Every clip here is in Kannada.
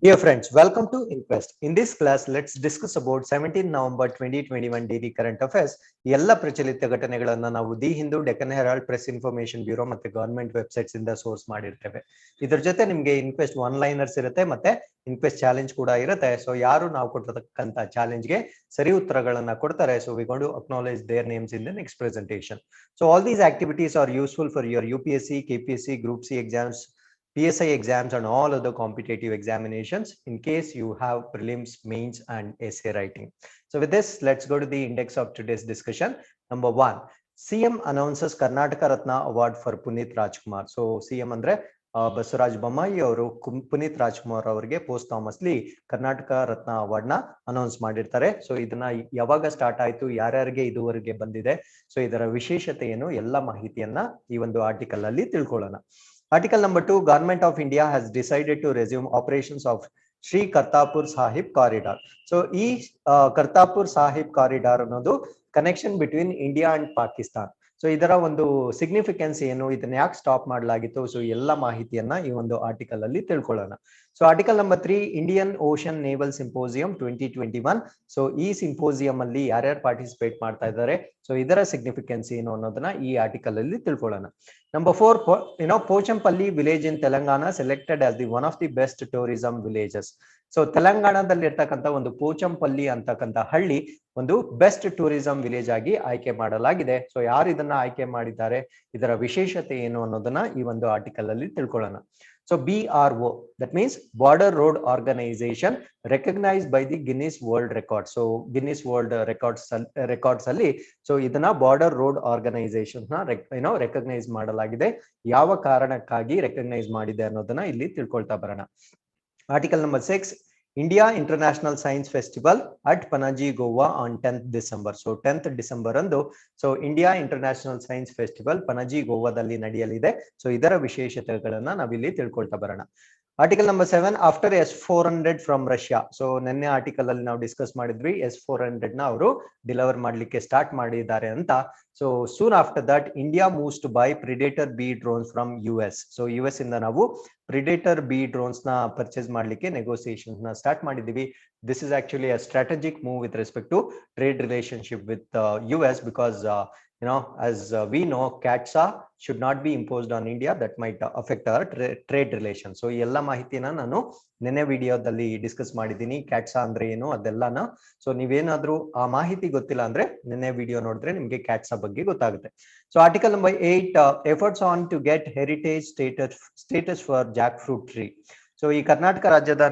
Dear friends, welcome to InQUEST. In this class, let's discuss about 17 November 2021 daily current affairs. ಎಲ್ಲ ಪ್ರಚಲಿತ ಘಟನೆಗಳನ್ನ ನಾವು the Hindu, Deccan Herald, press information bureau ಮತ್ತೆ ಗವರ್ಮೆಂಟ್ ವೆಬ್ಸೈಟ್ಸ್ ಇಂದ ಸೋರ್ಸ್ ಮಾಡಿರ್ತೇವೆ. ಇದರ ಜೊತೆ ನಿಮಗೆ InQUEST ಒನ್ ಲೈನರ್ಸ್ ಇರುತ್ತೆ ಮತ್ತೆ InQUEST ಚಾಲೆಂಜ್ ಕೂಡ ಇರುತ್ತೆ. ಸೊ ಯಾರು ನಾವು ಕೊಟ್ಟಿರತಕ್ಕಂತ ಚಾಲೆಂಜ್ ಗೆ ಸರಿ ಉತ್ತರಗಳನ್ನ ಕೊಡ್ತಾರೆ, so we going to acknowledge their names in the next presentation. So all these activities are useful for your UPSC, KPSC, Group C exams, PSI exams and all other competitive examinations in case you have prelims, mains and essay writing. So with this, let's go to the index of today's discussion. Number 1, CM announces Karnataka Ratna award for Punitrajkumar. So CM andre Basavaraj Bommai ಅವರು ಪುನೀತ್ ರಾಜ್ಕುಮಾರ್ ಅವರಿಗೆ ಪೋಸ್ಟ್ ಥಾಮಸ್ಲಿ ಕರ್ನಾಟಕ ರತ್ನ ಅವಾರ್ಡ್ ನ ಅನೌನ್ಸ್ ಮಾಡಿರ್ತಾರೆ. ಸೊ ಇದನ್ನ ಯಾವಾಗ ಸ್ಟಾರ್ಟ್ ಆಯ್ತು, ಯಾರ್ಯಾರಿಗೆ ಇದುವರೆಗೆ ಬಂದಿದೆ, ಸೊ ಇದರ ವಿಶೇಷತೆ ಏನು, ಎಲ್ಲ ಮಾಹಿತಿಯನ್ನ ಈ ಒಂದು ಆರ್ಟಿಕಲ್ ಅಲ್ಲಿ ತಿಳ್ಕೊಳ್ಳೋಣ. Article number 2, Government of India has decided to resume operations of Sri Kartarpur Sahib Corridor. So, Kartarpur Sahib Corridor ಅನ್ನೋದು connection between India and Pakistan. So ಇದರ ಒಂದು ಸಿಗ್ನಿಫಿಕೆನ್ಸ್ ಏನು, ಇದನ್ನ ಯಾಕೆ ಸ್ಟಾಪ್ ಮಾಡಲಾಗಿತ್ತು, ಸೊ ಎಲ್ಲ ಮಾಹಿತಿಯನ್ನ ಈ ಒಂದು ಆರ್ಟಿಕಲ್ ಅಲ್ಲಿ ತಿಳ್ಕೊಳ್ಳೋಣ. So article number 3, Indian ocean naval symposium 2021. So ಈ ಸಿಂಪೋಸಿಯಂ ಅಲ್ಲಿ ಯಾರ್ಯಾರು ಪಾರ್ಟಿಸಿಪೇಟ್ ಮಾಡ್ತಾ ಇದ್ದಾರೆ, ಸೊ ಇದರ ಸಿಗ್ನಿಫಿಕೆನ್ಸ್ ಏನು ಅನ್ನೋದನ್ನ ಈ ಆರ್ಟಿಕಲ್ ಅಲ್ಲಿ ತಿಳ್ಕೊಳ್ಳೋಣ. Number 4, Pochampalli village in Telangana selected as the one of the best tourism villages. So ತೆಲಂಗಾಣದಲ್ಲಿ ಇರ್ತಕ್ಕಂಥ ಒಂದು ಪೋಚಂಪಲ್ಲಿ ಅಂತಕ್ಕಂಥ ಹಳ್ಳಿ ಒಂದು ಬೆಸ್ಟ್ ಟೂರಿಸಂ ವಿಲೇಜ್ ಆಗಿ ಆಯ್ಕೆ ಮಾಡಲಾಗಿದೆ. ಸೊ ಯಾರು ಇದನ್ನ ಆಯ್ಕೆ ಮಾಡಿದ್ದಾರೆ, ಇದರ ವಿಶೇಷತೆ ಏನು ಅನ್ನೋದನ್ನ ಈ ಒಂದು ಆರ್ಟಿಕಲ್ ಅಲ್ಲಿ ತಿಳ್ಕೊಳ್ಳೋಣ. So BRO, that means Border Road Organization, recognized by the Guinness World Records. So Guinness World Records ಅಲ್ಲಿ ಸೊ ಇದನ್ನ ಬಾರ್ಡರ್ ರೋಡ್ ಆರ್ಗನೈಸೇಷನ್ ನ ರೆಕಗ್ನೈಸ್ ಮಾಡಲಾಗಿದೆ. ಯಾವ ಕಾರಣಕ್ಕಾಗಿ ರೆಕಗ್ನೈಸ್ ಮಾಡಿದೆ ಅನ್ನೋದನ್ನ ಇಲ್ಲಿ ತಿಳ್ಕೊಳ್ತಾ ಬರೋಣ. Article number 6, India International Science Festival at Panaji, Goa on 10th December. So 10th December ಅಂದು so India international science festival Panaji ಗೋವಾದಲ್ಲಿ ನಡೆಯಲಿದೆ. ಸೊ ಇದರ ವಿಶೇಷತೆಗಳನ್ನ ನಾವಿಲ್ಲಿ ತಿಳ್ಕೊಳ್ತಾ ಬರೋಣ. Article number 7, after S400 from Russia. So ನಿನ್ನೆ ಆರ್ಟಿಕಲ್ ಅಲ್ಲಿ ನಾವು ಡಿಸ್ಕಸ್ ಮಾಡಿದ್ವಿ, S400 ನ ಅವರು ಡಿಲಿವರ್ ಮಾಡ್ಲಿಕ್ಕೆ ಸ್ಟಾರ್ಟ್ ಮಾಡಿದ್ದಾರೆ ಅಂತ. So soon after that India moves to buy predator B drones from US. So US ಇಂದ ನಾವು ಪ್ರಿಡೇಟರ್ ಬಿ ಡ್ರೋನ್ಸ್ ನ ಪರ್ಚೇಸ್ ಮಾಡ್ಲಿಕ್ಕೆ ನೆಗೋಸಿಯೇಷನ್ ನ ಸ್ಟಾರ್ಟ್ ಮಾಡಿದೀವಿ. This is actually a strategic move with respect to trade relationship with US because as we know, CATSA should not be imposed on India. That might affect our trade relations. So ಎಲ್ಲ ಮಾಹಿತಿನ ನಾನು ನೆನ್ನೆ ವಿಡಿಯೋದಲ್ಲಿ ಡಿಸ್ಕಸ್ ಮಾಡಿದ್ದೀನಿ. ಕ್ಯಾಟ್ಸಾ ಅಂದ್ರೆ ಏನು ಅದೆಲ್ಲನ. ಸೊ ನೀವೇನಾದ್ರೂ ಆ ಮಾಹಿತಿ ಗೊತ್ತಿಲ್ಲ ಅಂದ್ರೆ ನೆನ್ನೆ ವಿಡಿಯೋ ನೋಡಿದ್ರೆ ನಿಮ್ಗೆ ಕ್ಯಾಟ್ಸಾ ಬಗ್ಗೆ ಗೊತ್ತಾಗುತ್ತೆ. So article number 8, efforts on to get heritage status for jackfruit tree. So ಈ ಕರ್ನಾಟಕ ರಾಜ್ಯದ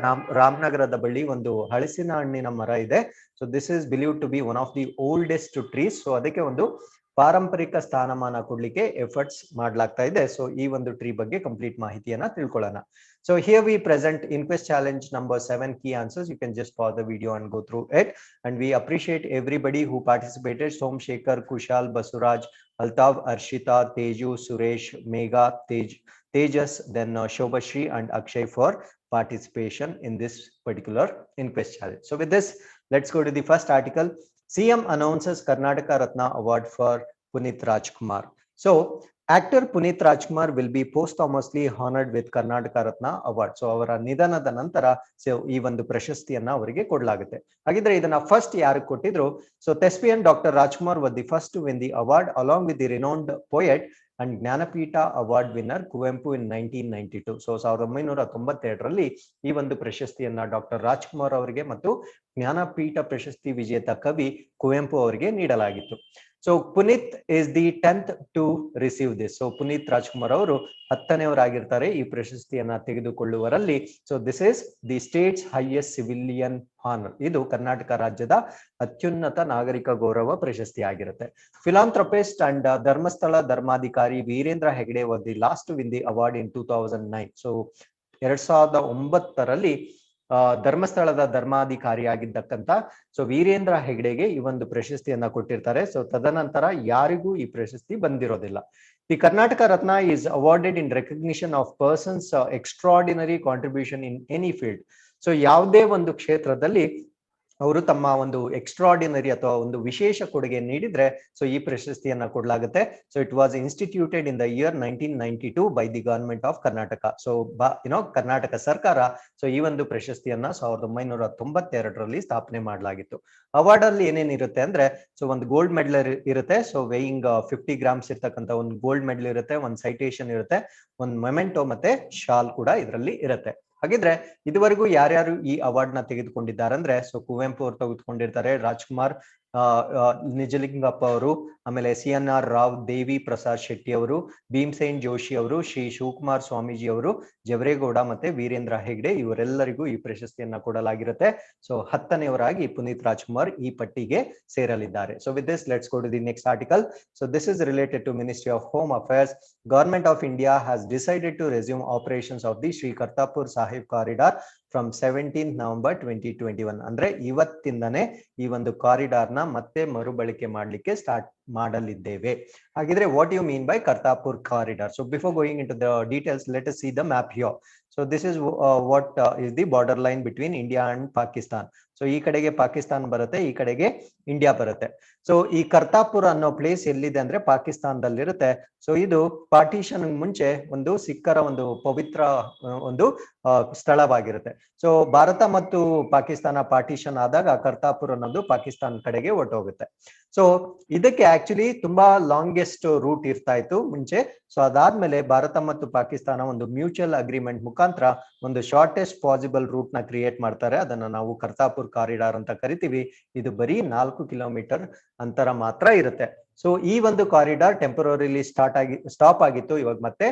ರಾಮನಗರದ ಬಳಿ ಒಂದು ಹಲಸಿನ ಹಣ್ಣಿನ ಮರ ಇದೆ. So this is believe to be one of the oldest trees. So ಅದಕ್ಕೆ ಒಂದು ಪಾರಂಪರಿಕ ಸ್ಥಾನಮಾನ ಕೊಡ್ಲಿಕ್ಕೆ ಎಫರ್ಟ್ಸ್ ಮಾಡ್ಲಾಗ್ತಾ ಇದೆ. ಸೊ ಈ ಒಂದು ಟ್ರೀ ಬಗ್ಗೆ ಕಂಪ್ಲೀಟ್ ಮಾಹಿತಿಯನ್ನ ತಿಳ್ಕೊಳ್ಳೋಣ. So here we present InQuest challenge number 7 key answers. You can just pause the video and go through it. And we appreciate everybody who participated. Somshekar, Kushal, Basuraj, Altav, Arshita, Teju, Suresh, Megha, Tejas, then Shobashri and Akshay for participation in this particular InQuest challenge. So with this, let's go to the first article. CM announces Karnataka Ratna award for Punitrajkumar. So actor Punitrajkumar will be posthumously honored with Karnataka Ratna award. So ಅವರ ನಿಧನದ ನಂತರ ಸೊ ಈ ಒಂದು ಪ್ರಶಸ್ತಿಯನ್ನ ಅವರಿಗೆ ಕೊಡಲಾಗುತ್ತೆ. ಹಾಗಿದ್ರೆ ಇದನ್ನ ಫಸ್ಟ್ ಯಾರು ಕೊಟ್ಟಿದ್ರು? So Thespian Dr. Rajkumar was the first to win the award along with the renowned poet and Jnanpith award winner Kuvempu in 1992. So 1992ರಲ್ಲಿ ಈ ಒಂದು ಪ್ರಶಸ್ತಿಯನ್ನ ಡಾಕ್ಟರ್ ರಾಜ್ಕುಮಾರ್ ಅವರಿಗೆ ಮತ್ತು ಜ್ಞಾನಪೀಠ ಪ್ರಶಸ್ತಿ ವಿಜೇತ ಕವಿ ಕುವೆಂಪು ಅವರಿಗೆ ನೀಡಲಾಗಿತ್ತು. So Puneeth is the 10th to receive this. So Puneeth Rajkumar ಅವರು 10ನೇವರಾಗಿರ್ತಾರೆ ಈ ಪ್ರಶಸ್ತಿಯನ್ನ ತೆಗೆದುಕೊಳ್ಳುವರಲ್ಲಿ. So this is the state's highest civilian honour. ಇದು ಕರ್ನಾಟಕ ರಾಜ್ಯದ ಅತ್ಯುನ್ನತ ನಾಗರಿಕ ಗೌರವ ಪ್ರಶಸ್ತಿ ಆಗಿರುತ್ತೆ. ಫಿಲಾಂಥ್ರಪಿಸ್ಟ್ ಅಂಡ್ ಧರ್ಮಸ್ಥಳ ಧರ್ಮಾಧಿಕಾರಿ Veerendra Hegde was the last to win the award in 2009. So 2009ರಲ್ಲಿ ಧರ್ಮಸ್ಥಳದ ಧರ್ಮಾಧಿಕಾರಿಯಾಗಿದ್ದಕ್ಕಂತ ಸೊ ವೀರೇಂದ್ರ ಹೆಗಡೆಗೆ ಈ ಒಂದು ಪ್ರಶಸ್ತಿಯನ್ನ ಕೊಟ್ಟಿರ್ತಾರೆ. ಸೊ ತದನಂತರ ಯಾರಿಗೂ ಈ ಪ್ರಶಸ್ತಿ ಬಂದಿರೋದಿಲ್ಲ. The Karnataka Ratna is awarded in recognition of persons extraordinary contribution in any field. So ಯಾವುದೇ ಒಂದು ಕ್ಷೇತ್ರದಲ್ಲಿ ಅವರು ತಮ್ಮ ಒಂದು ಎಕ್ಸ್ಟ್ರಾರ್ಡಿನರಿ ಅಥವಾ ಒಂದು ವಿಶೇಷ ಕೊಡುಗೆ ನೀಡಿದ್ರೆ ಸೊ ಈ ಪ್ರಶಸ್ತಿಯನ್ನ ಕೊಡಲಾಗುತ್ತೆ. So it was instituted in the year 1992 by the government of Karnataka. So Karnataka ಸರ್ಕಾರ ಸೊ ಈ ಒಂದು ಪ್ರಶಸ್ತಿಯನ್ನ 1992ರಲ್ಲಿ ಸ್ಥಾಪನೆ ಮಾಡಲಾಗಿತ್ತು. ಅವಾರ್ಡ್ ಅಲ್ಲಿ ಏನೇನಿರುತ್ತೆ ಅಂದ್ರೆ ಸೊ ಒಂದು ಗೋಲ್ಡ್ ಮೆಡಲ್ ಇರುತ್ತೆ, ಸೊ ವೇಯಿಂಗ್ 50 ಗ್ರಾಮ್ಸ್ ಇರ್ತಕ್ಕಂಥ ಒಂದು ಗೋಲ್ಡ್ ಮೆಡಲ್ ಇರುತ್ತೆ, ಒಂದು ಸೈಟೇಷನ್ ಇರುತ್ತೆ, ಒಂದು ಮೊಮೆಂಟೋ ಮತ್ತೆ ಶಾಲ್ ಕೂಡ ಇದರಲ್ಲಿ ಇರುತ್ತೆ. ಹಾಗಿದ್ರೆ ಇದುವರೆಗೂ ಯಾರ್ಯಾರು ಈ ಅವಾರ್ಡ್ ನ ತೆಗೆದುಕೊಂಡಿದ್ದಾರೆ ಅಂದ್ರೆ ಸೊ ಕುವೆಂಪು ಅವರು ತೆಗೆದುಕೊಂಡಿರ್ತಾರೆ, ರಾಜ್ಕುಮಾರ್ ನಿಜಲಿಂಗಪ್ಪ ಅವರು, ಆಮೇಲೆ CNR ರಾವ್, ದೇವಿ ಪ್ರಸಾದ್ ಶೆಟ್ಟಿ ಅವರು, ಭೀಮಸೇನ್ ಜೋಶಿ ಅವರು, ಶ್ರೀ ಶಿವಕುಮಾರ್ ಸ್ವಾಮೀಜಿ ಅವರು, ಜವರೇಗೌಡ ಮತ್ತೆ ವೀರೇಂದ್ರ ಹೆಗ್ಡೆ ಇವರೆಲ್ಲರಿಗೂ ಈ ಪ್ರಶಸ್ತಿಯನ್ನ ಕೊಡಲಾಗಿರುತ್ತೆ. ಸೊ 10ನೇವರಾಗಿ ಪುನೀತ್ ರಾಜ್ಕುಮಾರ್ ಈ ಪಟ್ಟಿಗೆ ಸೇರಲಿದ್ದಾರೆ. So with this let's go to the next article. So this is related to ministry of home affairs. Government of India has decided to resume operations of the Sri Kartarpur Sahib Corridor from 17th November 2021. ಅಂದ್ರೆ ಇವತ್ತಿಂದನೇ ಈ ಒಂದು ಕಾರಿಡಾರ್ ನ ಮತ್ತೆ ಮರುಬಳಕೆ ಮಾಡಲಿಕ್ಕೆ ಸ್ಟಾರ್ಟ್ ಮಾಡಲಿದ್ದೇವೆ. ಹಾಗಿದ್ರೆ what you mean by Kartarpur corridor? So before going into the details, let us see the map here. So this is what is the border line between India and Pakistan. So ಈ ಕಡೆಗೆ ಪಾಕಿಸ್ತಾನ ಬರುತ್ತೆ, ಈ ಕಡೆಗೆ ಇಂಡಿಯಾ ಬರುತ್ತೆ. ಸೊ ಈ ಕರ್ತಾರ್ಪುರ್ ಅನ್ನೋ ಪ್ಲೇಸ್ ಎಲ್ಲಿದೆ ಅಂದ್ರೆ ಪಾಕಿಸ್ತಾನದಲ್ಲಿರುತ್ತೆ. ಸೊ ಇದು ಪಾರ್ಟಿಷನ್ ಮುಂಚೆ ಒಂದು ಸಿಖ್ಖರ ಒಂದು ಪವಿತ್ರ ಒಂದು ಸ್ಥಳವಾಗಿರುತ್ತೆ. ಸೊ ಭಾರತ ಮತ್ತು ಪಾಕಿಸ್ತಾನ ಪಾರ್ಟಿಷನ್ ಆದಾಗ ಕರ್ತಾರ್ಪುರ್ ಅನ್ನೋದು ಪಾಕಿಸ್ತಾನ ಕಡೆಗೆ ಹೊರಟೋಗುತ್ತೆ. ಸೊ ಇದಕ್ಕೆ ಆಕ್ಚುಲಿ ತುಂಬಾ ಲಾಂಗೆಸ್ಟ್ ರೂಟ್ ಇರ್ತಾ ಇತ್ತು ಮುಂಚೆ. ಸೊ ಅದಾದ್ಮೇಲೆ ಭಾರತ ಮತ್ತು ಪಾಕಿಸ್ತಾನ ಒಂದು ಮ್ಯೂಚುವಲ್ ಅಗ್ರಿಮೆಂಟ್ ಮುಖಾಂತರ ಒಂದು ಶಾರ್ಟೆಸ್ಟ್ ಪಾಸಿಬಲ್ ರೂಟ್ ನ ಕ್ರಿಯೇಟ್ ಮಾಡ್ತಾರೆ. ಅದನ್ನ ನಾವು ಕರ್ತಾರ್ಪುರ್ ಕಾರಿಡಾರ್ ಅಂತ ಕರಿತೀವಿ. ಇದು ಬರೀ 4 ಕಿಲೋಮೀಟರ್ ಅಂತರ ಮಾತ್ರ ಇರುತ್ತೆ. ಸೊ ಈ ಒಂದು ಕಾರಿಡಾರ್ ಟೆಂಪರರಿಲಿ ಸ್ಟಾಪ್ ಆಗಿತ್ತು, ಇವಾಗ ಮತ್ತೆ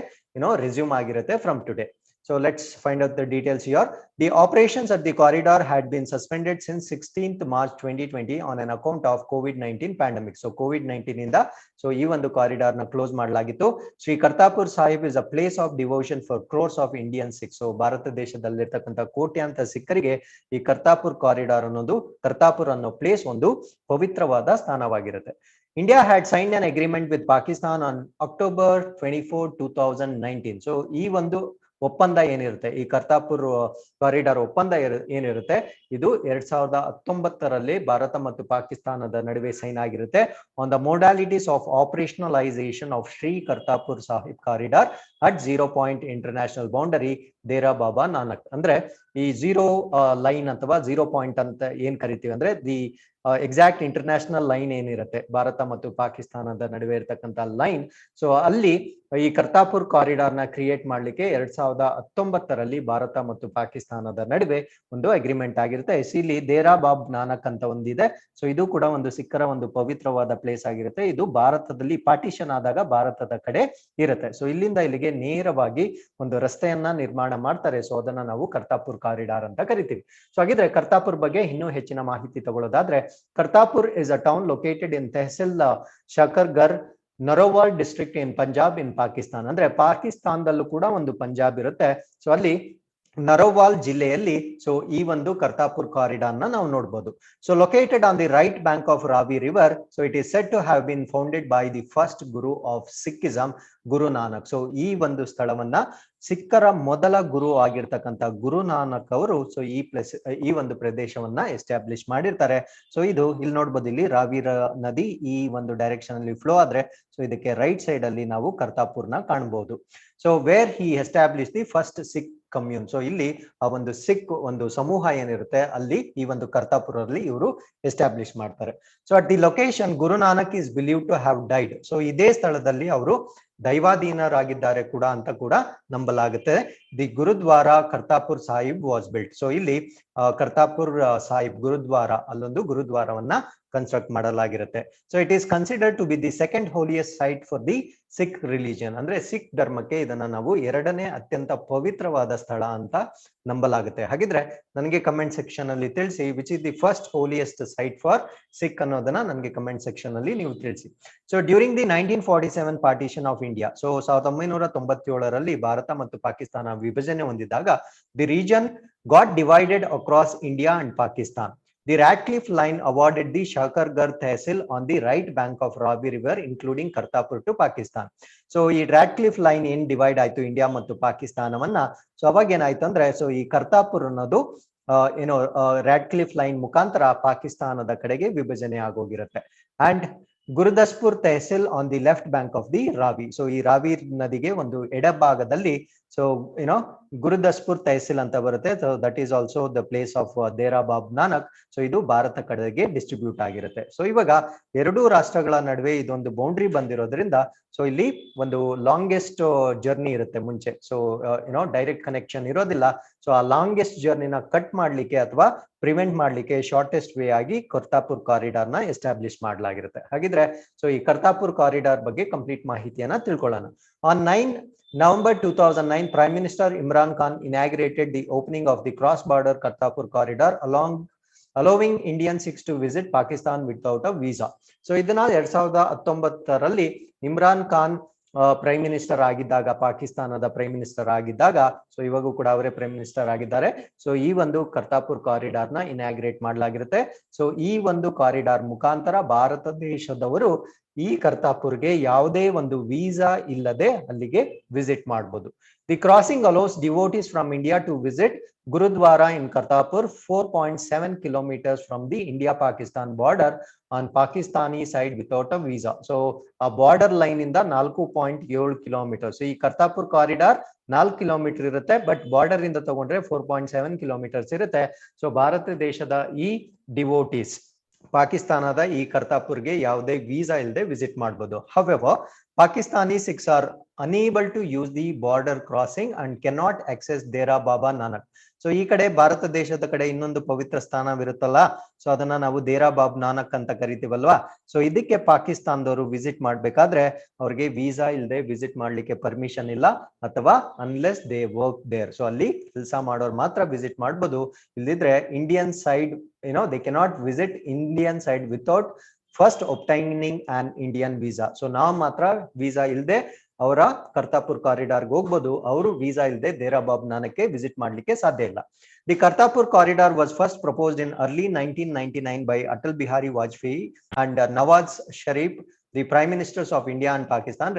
ರೆಸ್ಯೂಮ್ ಆಗಿರುತ್ತೆ from today. So let's find out the details here. The operations at the corridor had been suspended since 16th March 2020 on an account of COVID-19 pandemic. So COVID-19 ಇಂದ so ಈ ಒಂದು ಕಾರಿಡಾರ್ ನ ಕ್ಲೋಸ್ ಮಾಡಲಾಗಿತ್ತು. Shri Kartarpur Sahib is a place of devotion for crores of Indian Sikhs. So Bharat ದೇಶದಲ್ಲಿರ್ತಕ್ಕಂಥ ಕೋಟ್ಯಾಂತರ ಸಿಖ್ಖರಿಗೆ ಈ ಕರ್ತಾರ್ಪುರ್ ಕಾರಿಡಾರ್ ಅನ್ನೋದು, ಕರ್ತಾರ್ಪುರ್ ಅನ್ನೋ ಪ್ಲೇಸ್ ಒಂದು ಪವಿತ್ರವಾದ ಸ್ಥಾನವಾಗಿರುತ್ತೆ. India had signed an agreement with Pakistan on October 24, 2019. So ಈ ಒಂದು ಒಪ್ಪಂದ ಏನಿರುತ್ತೆ, ಈ ಕರ್ತಾರ್ಪುರ್ ಕಾರಿಡಾರ್ ಒಪ್ಪಂದ ಏನಿರುತ್ತೆ, ಇದು 2019ರಲ್ಲಿ ಭಾರತ ಮತ್ತು ಪಾಕಿಸ್ತಾನದ ನಡುವೆ ಸೈನ್ ಆಗಿರುತ್ತೆ. On the modalities of operationalisation of Shri Kartarpur Sahib corridor at 0 point international boundary Dera Baba Nanak. ಅಂದ್ರೆ ಈ 0 ಲೈನ್ ಅಥವಾ 0 ಪಾಯಿಂಟ್ ಅಂತ ಏನ್ ಕರಿತೀವಿ ಅಂದ್ರೆ ದಿ ಎಕ್ಸಾಕ್ಟ್ ಇಂಟರ್ನ್ಯಾಷನಲ್ ಲೈನ್ ಏನಿರುತ್ತೆ ಭಾರತ ಮತ್ತು ಪಾಕಿಸ್ತಾನದ ನಡುವೆ ಇರತಕ್ಕಂತ ಲೈನ್. ಸೊ ಅಲ್ಲಿ ಈ ಕರ್ತಾರ್ಪುರ್ ಕಾರಿಡಾರ್ ನ ಕ್ರಿಯೇಟ್ ಮಾಡ್ಲಿಕ್ಕೆ 2019ರಲ್ಲಿ ಭಾರತ ಮತ್ತು ಪಾಕಿಸ್ತಾನದ ನಡುವೆ ಒಂದು ಅಗ್ರಿಮೆಂಟ್ ಆಗಿರುತ್ತೆ. ಇಲ್ಲಿ ದೇರಾ ಬಾಬ್ ನಾನಕ್ ಅಂತ ಒಂದಿದೆ. ಸೊ ಇದು ಕೂಡ ಒಂದು ಸಿಖ್ಖರ ಒಂದು ಪವಿತ್ರವಾದ ಪ್ಲೇಸ್ ಆಗಿರುತ್ತೆ. ಇದು ಭಾರತದಲ್ಲಿ ಪಾರ್ಟಿಷನ್ ಆದಾಗ ಭಾರತದ ಕಡೆ ಇರುತ್ತೆ. ಸೊ ಇಲ್ಲಿಂದ ಇಲ್ಲಿಗೆ ನೇರವಾಗಿ ಒಂದು ರಸ್ತೆಯನ್ನ ನಿರ್ಮಾಣ ಮಾಡ್ತಾರೆ. ಸೊ ಅದನ್ನ ನಾವು ಕರ್ತಾರ್ಪುರ್ ಕಾರಿಡಾರ್ ಅಂತ ಕರಿತೀವಿ. ಸೊ ಹಾಗಿದ್ರೆ ಕರ್ತಾರ್ಪುರ್ ಬಗ್ಗೆ ಇನ್ನೂ ಹೆಚ್ಚಿನ ಮಾಹಿತಿ ತಗೊಳ್ಳೋದಾದ್ರೆ, Kartarpur is a town located in Tehsil Shakargarh, Naval district in Punjab in Pakistan. ಅಂದ್ರೆ ಪಾಕಿಸ್ತಾನದಲ್ಲೂ ಕೂಡ ಒಂದು ಪಂಜಾಬ್ ಇರುತ್ತೆ. ಸೊ ಅಲ್ಲಿ ನರೋವಾಲ್ ಜಿಲ್ಲೆಯಲ್ಲಿ ಸೊ ಈ ಒಂದು ಕರ್ತಾರ್ಪುರ್ ಕಾರಿಡಾರ್ ನ ನಾವು ನೋಡಬಹುದು. So located on the right bank of Ravi river. So it is said to have been founded by the first guru of Sikhism, Guru Nanak. So ಈ ಒಂದು ಸ್ಥಳವನ್ನ ಸಿಖ್ಖರ ಮೊದಲ ಗುರು ಆಗಿರ್ತಕ್ಕಂಥ ಗುರು ನಾನಕ್ ಅವರು ಸೊ ಈ ಒಂದು ಪ್ರದೇಶವನ್ನ ಎಸ್ಟಾಬ್ಲಿಷ್ ಮಾಡಿರ್ತಾರೆ. ಸೊ ಇದು ಇಲ್ಲಿ ನೋಡ್ಬೋದು, ಇಲ್ಲಿ ರಾವಿ ನದಿ ಈ ಒಂದು ಡೈರೆಕ್ಷನ್ ಅಲ್ಲಿ ಫ್ಲೋ ಆದ್ರೆ ಸೊ ಇದಕ್ಕೆ ರೈಟ್ ಸೈಡ್ ಅಲ್ಲಿ ನಾವು ಕರ್ತಾರ್ಪುರ್ ನ ಕಾಣಬಹುದು. So where he establish the first Sikh commune. So ಇಲ್ಲಿ ಆ ಒಂದು ಸಿಖ್ ಒಂದು ಸಮೂಹ ಏನಿರುತ್ತೆ ಅಲ್ಲಿ ಈ ಒಂದು ಕರ್ತಾರ್ಪುರ್ ಅಲ್ಲಿ ಇವರು ಎಸ್ಟಾಬ್ಲಿಷ್ ಮಾಡ್ತಾರೆ. So at the location Guru Nanak is believe to have died. So ಇದೇ ಸ್ಥಳದಲ್ಲಿ ಅವರು ದೈವಾಧೀನರಾಗಿದ್ದಾರೆ ಕೂಡ ಅಂತ ಕೂಡ ನಂಬಲಾಗುತ್ತೆ. The gurdwara Kartarpur Sahib was built. So ಇಲ್ಲಿ ಕರ್ತಾರ್ಪುರ್ ಸಾಹಿಬ್ ಗುರುದ್ವಾರ, ಅಲ್ಲೊಂದು ಗುರುದ್ವಾರವನ್ನ ಕನ್ಸ್ಟ್ರಕ್ಟ್ ಮಾಡಲಾಗಿರುತ್ತೆ. So it is considered to be the second holiest site for the Sikh religion. ಅಂದ್ರೆ ಸಿಖ್ ಧರ್ಮಕ್ಕೆ ಇದನ್ನ ನಾವು 2ನೇ ಅತ್ಯಂತ ಪವಿತ್ರವಾದ ಸ್ಥಳ ಅಂತ ನಂಬಲಾಗುತ್ತೆ. ಹಾಗಿದ್ರೆ ನನಗೆ ಕಮೆಂಟ್ ಸೆಕ್ಷನ್ ಅಲ್ಲಿ ತಿಳಿಸಿ which is the first holiest site for Sikh ಅನ್ನೋದನ್ನ ನನಗೆ ಕಮೆಂಟ್ ಸೆಕ್ಷನ್ ಅಲ್ಲಿ ನೀವು ತಿಳಿಸಿ. So during the 1947 partition of India. So 1997ರಲ್ಲಿ ಭಾರತ ಮತ್ತು ಪಾಕಿಸ್ತಾನ ವಿಭಜನೆ ಹೊಂದಿದಾಗ the region got divided across India and Pakistan. The Ratcliffe line awarded the Shakargarh Tehsil on the right bank of Ravi River, including Kartarpur to Pakistan. So ಈ Ratcliffe line ಏನ್ ಡಿವೈಡ್ ಆಯ್ತು ಇಂಡಿಯಾ ಮತ್ತು ಪಾಕಿಸ್ತಾನವನ್ನ, ಸೊ ಅವಾಗ ಏನಾಯ್ತು ಅಂದ್ರೆ ಸೊ ಈ ಕರ್ತಾರ್ಪುರ್ ಅನ್ನೋದು ರಾಡ್ಕ್ಲಿಫ್ ಲೈನ್ ಮುಖಾಂತರ ಪಾಕಿಸ್ತಾನದ ಕಡೆಗೆ ವಿಭಜನೆ ಆಗೋಗಿರುತ್ತೆ. And Gurdaspur tehsil on the left bank of the Ravi. So ಈ ರಾವಿ ನದಿಗೆ ಒಂದು ಎಡಭಾಗದಲ್ಲಿ ಸೊ ಗುರುದಾಸ್ಪುರ್ ತಹಸೀಲ್ ಅಂತ ಬರುತ್ತೆ. So that is also the place of Dera Bob Nanak. So ಇದು ಭಾರತ ಕಡೆಗೆ ಡಿಸ್ಟ್ರಿಬ್ಯೂಟ್ ಆಗಿರುತ್ತೆ. ಸೊ ಇವಾಗ ಎರಡೂ ರಾಷ್ಟ್ರಗಳ ನಡುವೆ ಇದೊಂದು ಬೌಂಡ್ರಿ ಬಂದಿರೋದ್ರಿಂದ ಸೊ ಇಲ್ಲಿ ಒಂದು ಲಾಂಗೆಸ್ಟ್ ಜರ್ನಿ ಇರುತ್ತೆ ಮುಂಚೆ. ಸೊ ಡೈರೆಕ್ಟ್ ಕನೆಕ್ಷನ್ ಇರೋದಿಲ್ಲ. ಸೊ ಆ ಲಾಂಗೆಸ್ಟ್ ಜರ್ನಿನ ಕಟ್ ಮಾಡ್ಲಿಕ್ಕೆ ಅಥವಾ ಪ್ರಿವೆಂಟ್ ಮಾಡ್ಲಿಕ್ಕೆ ಶಾರ್ಟೆಸ್ಟ್ ವೇ ಆಗಿ ಕರ್ತಾಪುರ್ ಕಾರಿಡಾರ್ ನ ಎಸ್ಟಾಬ್ಲಿಷ್ ಮಾಡಲಾಗಿರುತ್ತೆ. ಹಾಗಿದ್ರೆ ಸೊ ಈ ಕರ್ತಾಪುರ್ ಕಾರಿಡಾರ್ ಬಗ್ಗೆ ಕಂಪ್ಲೀಟ್ ಮಾಹಿತಿಯನ್ನ ತಿಳ್ಕೊಳ್ಳೋಣ. On 9 November 2009, Prime Minister Imran Khan inaugurated the opening of the cross-border Kartarpur corridor allowing Indian Sikhs to visit Pakistan without a visa. So ಇದನ್ನ 2019ರಲ್ಲಿ ಇಮ್ರಾನ್ ಖಾನ್ ಪ್ರೈಮ್ ಮಿನಿಸ್ಟರ್ ಆಗಿದ್ದಾಗ, ಪಾಕಿಸ್ತಾನದ ಪ್ರೈಮ್ ಮಿನಿಸ್ಟರ್ ಆಗಿದ್ದಾಗ, ಸೊ ಇವಾಗೂ ಕೂಡ ಅವರೇ ಪ್ರೈಮ್ ಮಿನಿಸ್ಟರ್ ಆಗಿದ್ದಾರೆ. ಸೊ ಈ ಒಂದು ಕರ್ತಾಪುರ್ ಕಾರಿಡಾರ್ ನ ಇನಾಗ್ರೇಟ್ ಮಾಡಲಾಗಿರುತ್ತೆ. ಸೊ ಈ ಒಂದು ಕಾರಿಡಾರ್ ಮುಖಾಂತರ ಭಾರತ ದೇಶದವರು ಈ ಕರ್ತಾಪುರ್ಗೆ ಯಾವುದೇ ಒಂದು ವೀಸಾ ಇಲ್ಲದೆ ಅಲ್ಲಿಗೆ ವಿಸಿಟ್ ಮಾಡಬಹುದು. The crossing allows devotees from India to visit gurdwara in Kartarpur 4.7 kilometers from the India-Pakistan border on Pakistani side without a visa. So a border line ಇಂದ 4.7 kilometers. ಈ ಕರ್ತಾಪುರ್ ಕಾರಿಡಾರ್ 4 ಕಿಲೋಮೀಟರ್ ಇರುತ್ತೆ, ಬಟ್ ಬಾರ್ಡರ್ ಇಂದ ತಗೊಂಡ್ರೆ 4.7 kilometers ಇರುತ್ತೆ. ಸೊ ಭಾರತ ದೇಶದ ಈ ಡಿವೋಟೀಸ್ ಪಾಕಿಸ್ತಾನದ ಈ ಕರ್ತಾಪುರ್ಗೆ ಯಾವುದೇ ವೀಸಾ ಇಲ್ಲದೆ ವಿಸಿಟ್ ಮಾಡಬಹುದು. However, Pakistani Sikhs are unable to use the border crossing and cannot access Dera Baba Nanak. So ಈ ಕಡೆ ಭಾರತ ದೇಶದ ಕಡೆ ಇನ್ನೊಂದು ಪವಿತ್ರ ಸ್ಥಾನವಿರುತ್ತಲ್ಲ, ಸೊ ಅದನ್ನ ನಾವು ದೇರಾ ಬಾಬ್ ನಾನಕ್ ಅಂತ ಕರಿತೀವಲ್ವಾ. ಸೊ ಇದಕ್ಕೆ ಪಾಕಿಸ್ತಾನದವರು ವಿಸಿಟ್ ಮಾಡ್ಬೇಕಾದ್ರೆ ಅವ್ರಿಗೆ ವೀಸಾ ಇಲ್ಲದೆ ವಿಸಿಟ್ ಮಾಡ್ಲಿಕ್ಕೆ ಪರ್ಮಿಷನ್ ಇಲ್ಲ, ಅಥವಾ unless they work there. So ಅಲ್ಲಿ ಕೆಲಸ ಮಾಡೋರು ಮಾತ್ರ ವಿಸಿಟ್ ಮಾಡ್ಬೋದು. ಇಲ್ದಿದ್ರೆ Indian side they cannot visit Indian side without first obtaining an Indian visa. So ನಾವು ಮಾತ್ರ ವೀಸಾ ಇಲ್ಲದೆ ಅವರ ಕರ್ತಾಪುರ್ ಕಾರಿಡಾರ್ಗೆ ಹೋಗ್ಬೋದು. ಅವರು ವೀಸಾ ಇಲ್ಲದೆ ದೇರಾ ಬಾಬ್ ನಾನಕ್ಗೆ ವಿಸಿಟ್ ಮಾಡ್ಲಿಕ್ಕೆ ಸಾಧ್ಯ ಇಲ್ಲ. The Kartarpur corridor was first proposed in early 1999 by Atal Bihari Vajpayee and Nawaz Sharif, the prime ministers of India and Pakistan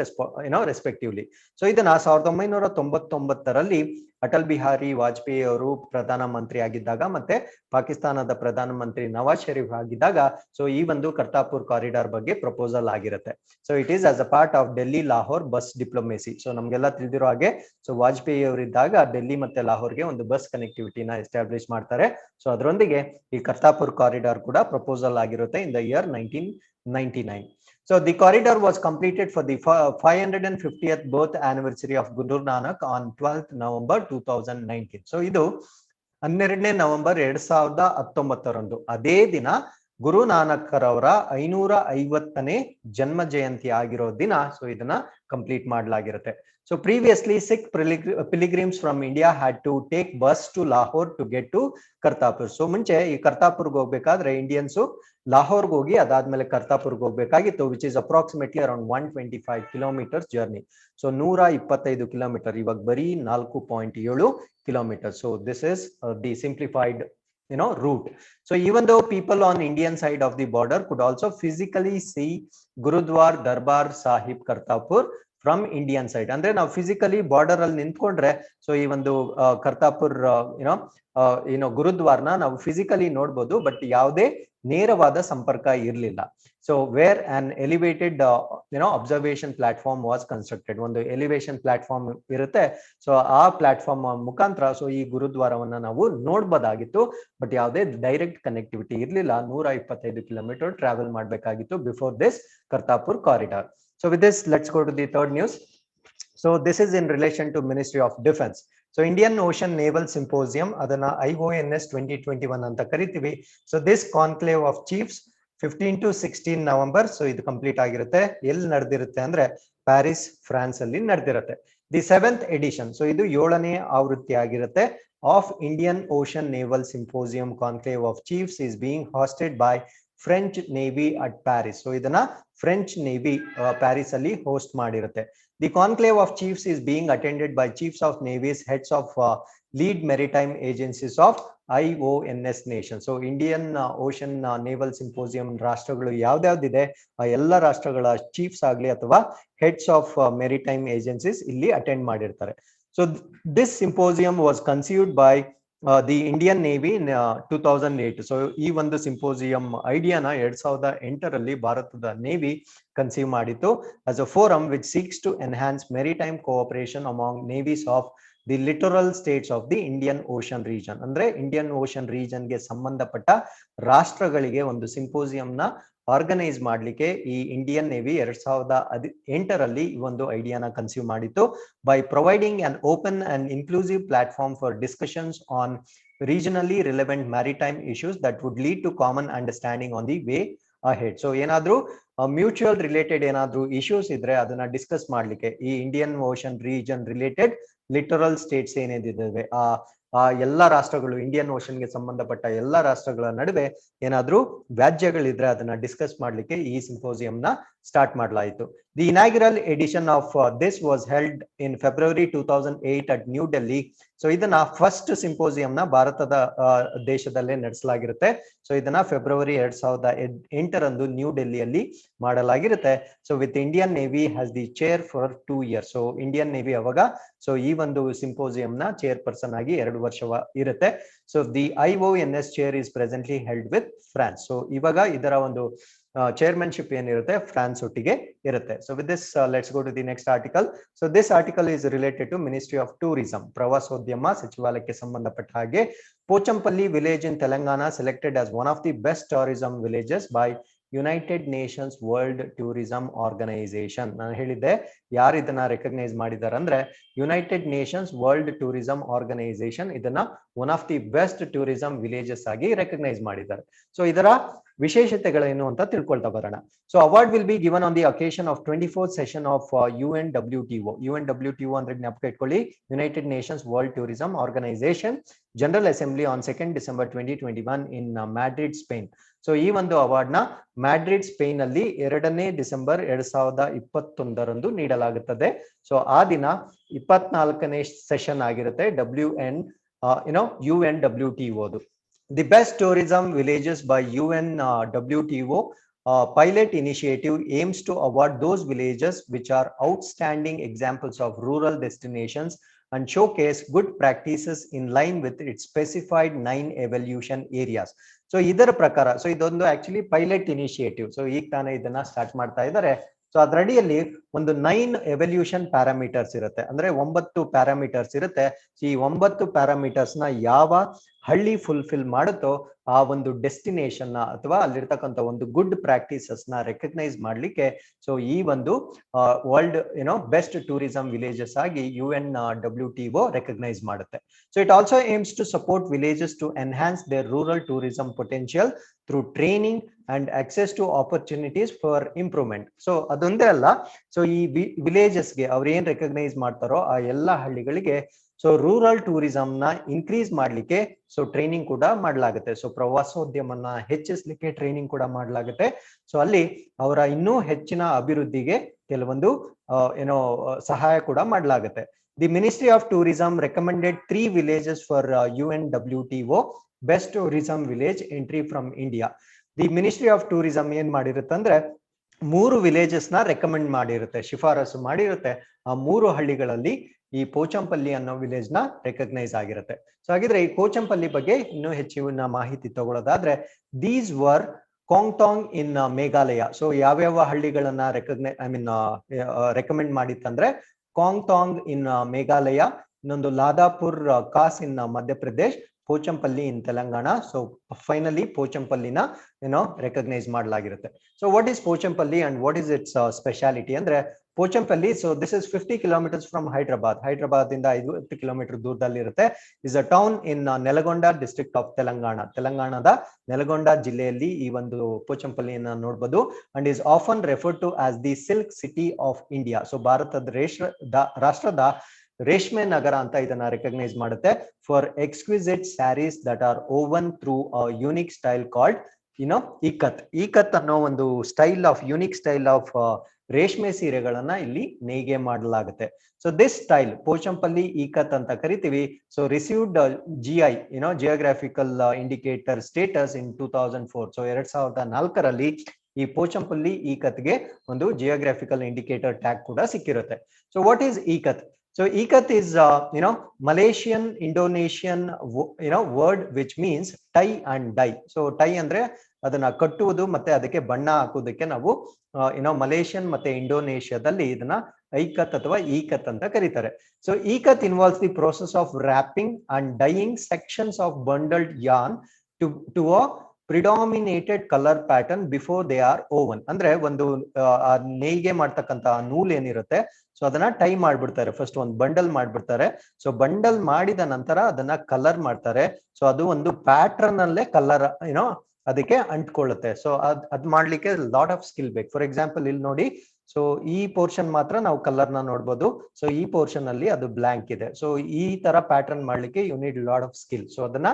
respectively. So ಇದನ್ನ 1999ರಲ್ಲಿ ಅಟಲ್ ಬಿಹಾರಿ ವಾಜಪೇಯಿ ಅವರು ಪ್ರಧಾನ ಮಂತ್ರಿ ಆಗಿದ್ದಾಗ ಮತ್ತೆ ಪಾಕಿಸ್ತಾನದ ಪ್ರಧಾನ ಮಂತ್ರಿ ನವಾಜ್ ಶರೀಫ್ ಆಗಿದ್ದಾಗ ಸೊ ಈ ಒಂದು ಕರ್ತಾಪುರ್ ಕಾರಿಡಾರ್ ಬಗ್ಗೆ ಪ್ರಪೋಸಲ್ ಆಗಿರುತ್ತೆ. So it is as a part of Delhi Lahore bus diplomacy. So ನಮ್ಗೆಲ್ಲ ತಿಳಿದಿರೋ ಹಾಗೆ ಸೊ ವಾಜಪೇಯಿ ಅವರಿದ್ದಾಗ ಡೆಲ್ಲಿ ಮತ್ತೆ ಲಾಹೋರ್ಗೆ ಒಂದು ಬಸ್ ಕನೆಕ್ಟಿವಿಟಿನ ಎಸ್ಟಾಬ್ಲಿಷ್ ಮಾಡ್ತಾರೆ. ಸೊ ಅದರೊಂದಿಗೆ ಈ ಕರ್ತಾಪುರ್ ಕಾರಿಡಾರ್ ಕೂಡ ಪ್ರಪೋಸಲ್ ಆಗಿರುತ್ತೆ ಇನ್ the year 1999. So the corridor was completed for the 550th birth anniversary of Guru Nanak on 12th November 2019. So ಇದು 12ನೇ ನವೆಂಬರ್ 2019ರಂದು ಅದೇ ದಿನ ಗುರು ನಾನಕರವರ 550ನೇ ಜನ್ಮ ಜಯಂತಿ ಆಗಿರೋ ದಿನ ಸೊ ಇದನ್ನ complete ಮಾಡಲಾಗಿರುತ್ತೆ. So previously Sikh pilgrims from India had to take bus to Lahore to get to Kartarpur. So ಮುಂಚೆ ಈ ಕರ್ತಾಪುರ್ಗೆ ಹೋಗ್ಬೇಕಾದ್ರೆ ಇಂಡಿಯನ್ಸು ಲಾಹೋರ್ಗೆ ಹೋಗಿ ಅದಾದ್ಮೇಲೆ ಕರ್ತಾಪುರ್ಗೆ ಹೋಗ್ಬೇಕಾಗಿತ್ತು, which is approximately around 125 kilometers journey. So 125 kilometre, ಇವಾಗ ಬರೀ 4.7 kilometers. So this is the simplified route. So even though people on Indian side of the border could also physically see Gurudwar Darbar Sahib Kartarpur from Indian side, ಅಂದ್ರೆ ನಾವು ಫಿಸಿಕಲಿ ಬಾರ್ಡರ್ ಅಲ್ಲಿ ನಿಂತ್ಕೊಂಡ್ರೆ ಸೊ ಈ ಒಂದು ಕರ್ತಾಪುರ್ ಗುರುದ್ವಾರ್ನ ನಾವು ಫಿಸಿಕಲಿ ನೋಡ್ಬೋದು, ಬಟ್ ಯಾವುದೇ ನೇರವಾದ ಸಂಪರ್ಕ ಇರಲಿಲ್ಲ. So where on elevated observation platform was constructed. ಒಂದು ಎಲಿವೇಶನ್ ಪ್ಲಾಟ್ಫಾರ್ಮ್ ಇರುತ್ತೆ. ಸೊ ಆ ಪ್ಲಾಟ್ಫಾರ್ಮ್ ಮುಖಾಂತರ ಸೊ ಈ ಗುರುದ್ವಾರವನ್ನ ನಾವು ನೋಡ್ಬೋದಾಗಿತ್ತು, ಬಟ್ ಯಾವುದೇ ಡೈರೆಕ್ಟ್ ಕನೆಕ್ಟಿವಿಟಿ ಇರಲಿಲ್ಲ. 125 ಕಿಲೋಮೀಟರ್ ಟ್ರಾವೆಲ್ ಮಾಡಬೇಕಾಗಿತ್ತು before this Kartarpur corridor. So with this, let's go to the third news. So this is in relation to Ministry of Defense. So Indian Ocean Naval Symposium, adana IONS 2021 anta kariತೀವಿ. So this conclave of chiefs 15 to 16 November so ಇದು ಕಂಪ್ಲೀಟ್ ಆಗಿರುತ್ತೆ. ಎಲ್ಲಿ ನಡೆದಿರುತ್ತೆ ಅಂದ್ರೆ ಪ್ಯಾರಿಸ್, ಫ್ರಾನ್ಸ್ ಅಲ್ಲಿ ನಡೆದಿರುತ್ತೆ. ದಿ 7th edition, so ಇದು 7ನೇ ಆವೃತ್ತಿ ಆಗಿರುತ್ತೆ of Indian ocean naval symposium conclave of chiefs is being hosted by French Navy at Paris. So ಇದನ್ನ ಫ್ರೆಂಚ್ ನೇವಿ ಪ್ಯಾರಿಸ್ ಅಲ್ಲಿ ಹೋಸ್ಟ್ ಮಾಡಿರುತ್ತೆ. The conclave of chiefs is being attended by chiefs of navies, heads of lead maritime agencies of IONS nation. So Indian ocean naval symposium ರಾಷ್ಟ್ರಗಳು ಯಾವ್ದಾವ್ದಿದೆ ಆ ಎಲ್ಲ ರಾಷ್ಟ್ರಗಳ ಚೀಫ್ಸ್ ಆಗ್ಲಿ ಅಥವಾ ಹೆಡ್ಸ್ ಆಫ್ ಮೆರಿಟೈಮ್ ಏಜೆನ್ಸೀಸ್ ಇಲ್ಲಿ ಅಟೆಂಡ್ ಮಾಡಿರ್ತಾರೆ. So this symposium was conceived by the Indian navy in 2008. So ಈ ಒಂದು ಸಿಂಪೋಸಿಯಂ ಐಡಿಯಾನ 2008ರಲ್ಲಿ ಭಾರತದ ನೇವಿ ಕನ್ಸೀವ್ ಮಾಡಿತ್ತು as a forum which seeks to enhance maritime cooperation among navies of the littoral states of the Indian ocean region. ಅಂದ್ರೆ ಇಂಡಿಯನ್ ಓಷನ್ ರೀಜನ್ಗೆ ಸಂಬಂಧಪಟ್ಟ ರಾಷ್ಟ್ರಗಳಿಗೆ ಒಂದು ಸಿಂಪೋಸಿಯಂನ ಆರ್ಗನೈಸ್ ಮಾಡಲಿಕ್ಕೆ ಈ ಇಂಡಿಯನ್ ನೇವಿ 2008ರಲ್ಲಿ ಈ ಒಂದು ಐಡಿಯಾನ ಕನ್ಸೀವ್ ಮಾಡಿತ್ತು by providing an open and inclusive platform for discussions on regionally relevant maritime issues that would lead to common understanding on the way ahead. So ಏನಾದ್ರೂ ಮ್ಯೂಚುವಲ್ ರಿಲೇಟೆಡ್ ಏನಾದ್ರೂ ಇಶ್ಯೂಸ್ ಇದ್ರೆ ಅದನ್ನ ಡಿಸ್ಕಸ್ ಮಾಡ್ಲಿಕ್ಕೆ ಈ Indian ocean region related littoral states ಏನೇನಿದ್ದಾವೆ ಆ ಎಲ್ಲ ರಾಷ್ಟ್ರಗಳು ಇಂಡಿಯನ್ ಓಷನ್ಗೆ ಸಂಬಂಧಪಟ್ಟ ಎಲ್ಲ ರಾಷ್ಟ್ರಗಳ ನಡುವೆ ಏನಾದ್ರೂ ವ್ಯಾಜ್ಯಗಳಿದ್ರೆ ಅದನ್ನ ಡಿಸ್ಕಸ್ ಮಾಡ್ಲಿಕ್ಕೆ ಈ ಸಿಂಪೋಸಿಯಂನ ಸ್ಟಾರ್ಟ್ ಮಾಡಲಾಯಿತು. The inaugural edition of this was held in February 2008 at New Delhi. So ಇದನ್ನ ಫಸ್ಟ್ ಸಿಂಪೋಸಿಯಂನ ಭಾರತದ ದೇಶದಲ್ಲೇ ನಡೆಸಲಾಗಿರುತ್ತೆ. ಸೊ ಇದನ್ನ February 2008ರಂದು ನ್ಯೂ ಡೆಲ್ಲಿಯಲ್ಲಿ ಮಾಡಲಾಗಿರುತ್ತೆ. So with Indian navy has the chair for 2 years. So Indian navy ಅವಾಗ ಸೊ ಈ ಒಂದು ಸಿಂಪೋಸಿಯಂನ ಚೇರ್ ಪರ್ಸನ್ ಆಗಿ 2 ವರ್ಷ ಇರುತ್ತೆ. So the IONS chair is presently held with France. So ಇವಾಗ ಇದರ ಒಂದು chairmanship ಏನಿರುತ್ತೆ ಫ್ರಾನ್ಸ್ ಒಟ್ಟಿಗೆ ಇರುತ್ತೆ. So with this let's go to the next article. So this article is related to ministry of tourism. ಪ್ರವಾಸೋದ್ಯಮ ಸಚಿವಾಲಯಕ್ಕೆ ಸಂಬಂಧಪಟ್ಟ ಹಾಗೆ Pochampally village in Telangana selected as one of the best tourism villages by United Nations World Tourism Organisation. ನಾನು ಹೇಳಿದ್ದೆ ಯಾರು ಇದನ್ನ ರೆಕಗ್ನೈಸ್ ಮಾಡಿದ್ದಾರೆ ಅಂದ್ರೆ United Nations World Tourism Organisation ಇದನ್ನ one of the best tourism villages ಆಗಿ ರೆಕಗ್ನೈಸ್ ಮಾಡಿದ್ದಾರೆ. ಸೊ ಇದರ ವಿಶೇಷತೆಗಳೇನು ಅಂತ ತಿಳ್ಕೊಳ್ತಾ ಬರೋಣ. So award will be given on the occasion of 24th session of UNWTO. UNWTO ಅಂದ್ರೆ ಜ್ಞಾಪಕ ಇಟ್ಕೊಳ್ಳಿ, United Nations World Tourism Organization General Assembly on 2nd December 2021 in Madrid, Spain. So ಈ ಒಂದು ಅವಾರ್ಡ್ ನ ಮ್ಯಾಡ್ರಿಡ್, ಸ್ಪೇನ್ ಅಲ್ಲಿ 2ನೇ ಡಿಸೆಂಬರ್ 2021ರಂದು ನೀಡಲಾಗುತ್ತದೆ. ಸೊ ಆ ದಿನ 24ನೇ ಸೆಷನ್ ಆಗಿರುತ್ತೆ UNWTO. The best tourism villages by UNWTO pilot initiative aims to award those villages which are outstanding examples of rural destinations and showcase good practices in line with its specified 9 evolution areas. So ಇದರ ಪ್ರಕಾರ, ಸೊ ಇದೊಂದು ಆಕ್ಚುಲಿ ಪೈಲಟ್ ಇನಿಷಿಯೇಟಿವ್. ಸೊ ಈಗ ತಾನೇ ಇದನ್ನ ಸ್ಟಾರ್ಟ್ ಮಾಡ್ತಾ ಇದ್ದಾರೆ. ಸೊ ಅದರಡಿಯಲ್ಲಿ ಒಂದು 9 ಎವಲ್ಯೂಷನ್ ಪ್ಯಾರಾಮೀಟರ್ಸ್ ಇರುತ್ತೆ, ಅಂದ್ರೆ 9 ಪ್ಯಾರಾಮೀಟರ್ಸ್ ಇರುತ್ತೆ. ಈ 9 ಪ್ಯಾರಾಮೀಟರ್ಸ್ ನ ಯಾವ ಹಳ್ಳಿ ಫುಲ್ಫಿಲ್ ಮಾಡುತ್ತೋ ಆ ಒಂದು ಡೆಸ್ಟಿನೇಷನ್ ನ ಅಥವಾ ಅಲ್ಲಿರ್ತಕ್ಕಂಥ ಒಂದು ಗುಡ್ ಪ್ರಾಕ್ಟೀಸಸ್ ನ ರೆಕಗ್ನೈಸ್ ಮಾಡ್ಲಿಕ್ಕೆ ಸೊ ಈ ಒಂದು ವರ್ಲ್ಡ್ ಬೆಸ್ಟ್ ಟೂರಿಸಂ ವಿಲೇಜಸ್ ಆಗಿ UNWTO ರೆಕಗ್ನೈಸ್ ಮಾಡುತ್ತೆ. So it also aims to support villages to enhance their rural tourism potential through training and access to opportunities for improvement. So ಅದೊಂದೇ ಅಲ್ಲ, ಸೊ ಈ ವಿಲೇಜಸ್ಗೆ ಅವ್ರು ಏನ್ ರೆಕಗ್ನೈಸ್ ಮಾಡ್ತಾರೋ ಆ ಎಲ್ಲ ಹಳ್ಳಿಗಳಿಗೆ ಸೊ ರೂರಲ್ ಟೂರಿಸಂ ನ ಇನ್ಕ್ರೀಸ್ ಮಾಡ್ಲಿಕ್ಕೆ ಸೊ ಟ್ರೈನಿಂಗ್ ಕೂಡ ಮಾಡಲಾಗುತ್ತೆ. ಸೊ ಪ್ರವಾಸೋದ್ಯಮನ ಹೆಚ್ಚಿಸ್ಲಿಕ್ಕೆ ಟ್ರೈನಿಂಗ್ ಕೂಡ ಮಾಡಲಾಗುತ್ತೆ. ಸೊ ಅಲ್ಲಿ ಅವರ ಇನ್ನೂ ಹೆಚ್ಚಿನ ಅಭಿವೃದ್ಧಿಗೆ ಕೆಲವೊಂದು ಸಹಾಯ ಕೂಡ ಮಾಡಲಾಗುತ್ತೆ. The ministry of tourism recommended 3 villages for UNWTO best tourism village entry from India. The ministry of tourism ಏನ್ ಮಾಡಿರುತ್ತೆ ಅಂದ್ರೆ 3 ವಿಲೇಜಸ್ ನ ರೆಕಮೆಂಡ್ ಮಾಡಿರುತ್ತೆ, ಶಿಫಾರಸು ಮಾಡಿರುತ್ತೆ. ಆ 3 ಹಳ್ಳಿಗಳಲ್ಲಿ ಈ ಪೋಚಂಪಲ್ಲಿ ಅನ್ನೋ ವಿಲೇಜ್ ನ ರೆಕಗ್ನೈಸ್ ಆಗಿರುತ್ತೆ. ಸೊ ಹಾಗಿದ್ರೆ ಈ ಪೋಚಂಪಲ್ಲಿ ಬಗ್ಗೆ ಇನ್ನೂ ಹೆಚ್ಚಿನ ಮಾಹಿತಿ ತಗೊಳ್ಳೋದಾದ್ರೆ, these were Kongthong in Meghalaya. So ಯಾವ್ಯಾವ ಹಳ್ಳಿಗಳನ್ನ ರೆಕಮೆಂಡ್ ಮಾಡಿತ್ತಂದ್ರೆ ಕಾಂಗ್ಟಾಂಗ್ ಇನ್ ಮೇಘಾಲಯ, ಇನ್ನೊಂದು Ladhpura Khas in Madhya Pradesh, Pochampally in Telangana. So finally ಪೋಚಂಪಲ್ಲಿನ ರೆಕಗ್ನೈಸ್ ಮಾಡಲಾಗಿರುತ್ತೆ. So what is Pochampally and what is its speciality ಅಂದ್ರೆ Pochampally, so this is 50 kilometers from Hyderabad. Hyderabad ಇಂದ 50 kilometers ದೂರದಲ್ಲಿ ಇರುತ್ತೆ. Is a town in Nalgonda district of Telangana. ತೆಲಂಗಾಣದ ನೆಲಗೊಂಡ ಜಿಲ್ಲೆಯಲ್ಲಿ ಈ ಒಂದು ಪೋಚಂಪಲ್ಲಿಯನ್ನ ನೋಡಬಹುದು. And is often referred to as the silk city of India. So ಭಾರತದ ರಾಷ್ಟ್ರದ ರೇಷ್ಮೆ ನಗರ ಅಂತ ಇದನ್ನ ರೆಕಗ್ನೈಸ್ ಮಾಡುತ್ತೆ. For exquisite saris that are woven through unique style called ikat. Ikat ಅನ್ನೋ ಒಂದು style of unique style of ರೇಷ್ಮೆ ಸೀರೆಗಳನ್ನ ಇಲ್ಲಿ ನೇಯ್ಗೆ ಮಾಡಲಾಗುತ್ತೆ. So this style Pochampally ikat ಅಂತ ಕರಿತೀವಿ. So received GI geographical indicator status in 2004. So 2004ರಲ್ಲಿ ಈ ಪೋಚಂಪಲ್ಲಿ ಇಕತ್ಗೆ ಒಂದು ಜಿಯೋಗ್ರಾಫಿಕಲ್ ಇಂಡಿಕೇಟರ್ ಟ್ಯಾಗ್ ಕೂಡ ಸಿಕ್ಕಿರುತ್ತೆ. So what is ikat? So ikat is Malaysian Indonesian word which means tie and dye. So tie andre ಅದನ್ನ ಕಟ್ಟುವುದು ಮತ್ತೆ ಅದಕ್ಕೆ ಬಣ್ಣ ಹಾಕುವುದಕ್ಕೆ ನಾವು ಮಲೇಷಿಯನ್ ಮತ್ತೆ ಇಂಡೋನೇಷಿಯಾದಲ್ಲಿ ಇದನ್ನ ಐಕತ್ ಅಥವಾ ಈಕತ್ ಅಂತ ಕರೀತಾರೆ. So ikat involves the process of wrapping and dyeing sections of bundled yarn to a predominated colour pattern before they are woven. ಅಂದ್ರೆ ಒಂದು ನೇಯ್ಗೆ ಮಾಡ್ತಕ್ಕಂತ ನೂಲ್ ಏನಿರುತ್ತೆ ಸೊ ಅದನ್ನ ಟೈ ಮಾಡ್ಬಿಡ್ತಾರೆ, ಫಸ್ಟ್ ಒಂದು ಬಂಡಲ್ ಮಾಡ್ಬಿಡ್ತಾರೆ. ಸೊ ಬಂಡಲ್ ಮಾಡಿದ ನಂತರ ಅದನ್ನ ಕಲರ್ ಮಾಡ್ತಾರೆ. ಸೊ ಅದು ಒಂದು ಪ್ಯಾಟರ್ನ್ ಅಲ್ಲೇ ಕಲರ್ ಅದಕ್ಕೆ ಅಂಟ್ಕೊಳ್ಳುತ್ತೆ. ಸೊ ಅದ್ ಮಾಡ್ಲಿಕ್ಕೆ ಲಾಟ್ ಆಫ್ ಸ್ಕಿಲ್ ಬೇಕು. ಫಾರ್ ಎಕ್ಸಾಂಪಲ್ ಇಲ್ಲಿ ನೋಡಿ, ಸೊ ಈ ಪೋರ್ಷನ್ ಮಾತ್ರ ನಾವು ಕಲರ್ ನ ನೋಡ್ಬೋದು. ಸೊ ಈ ಪೋರ್ಷನ್ ಅಲ್ಲಿ ಅದು ಬ್ಲಾಂಕ್ ಇದೆ. ಸೊ ಈ ತರ ಪ್ಯಾಟರ್ನ್ ಮಾಡ್ಲಿಕ್ಕೆ you need lot of skill. So ಅದನ್ನ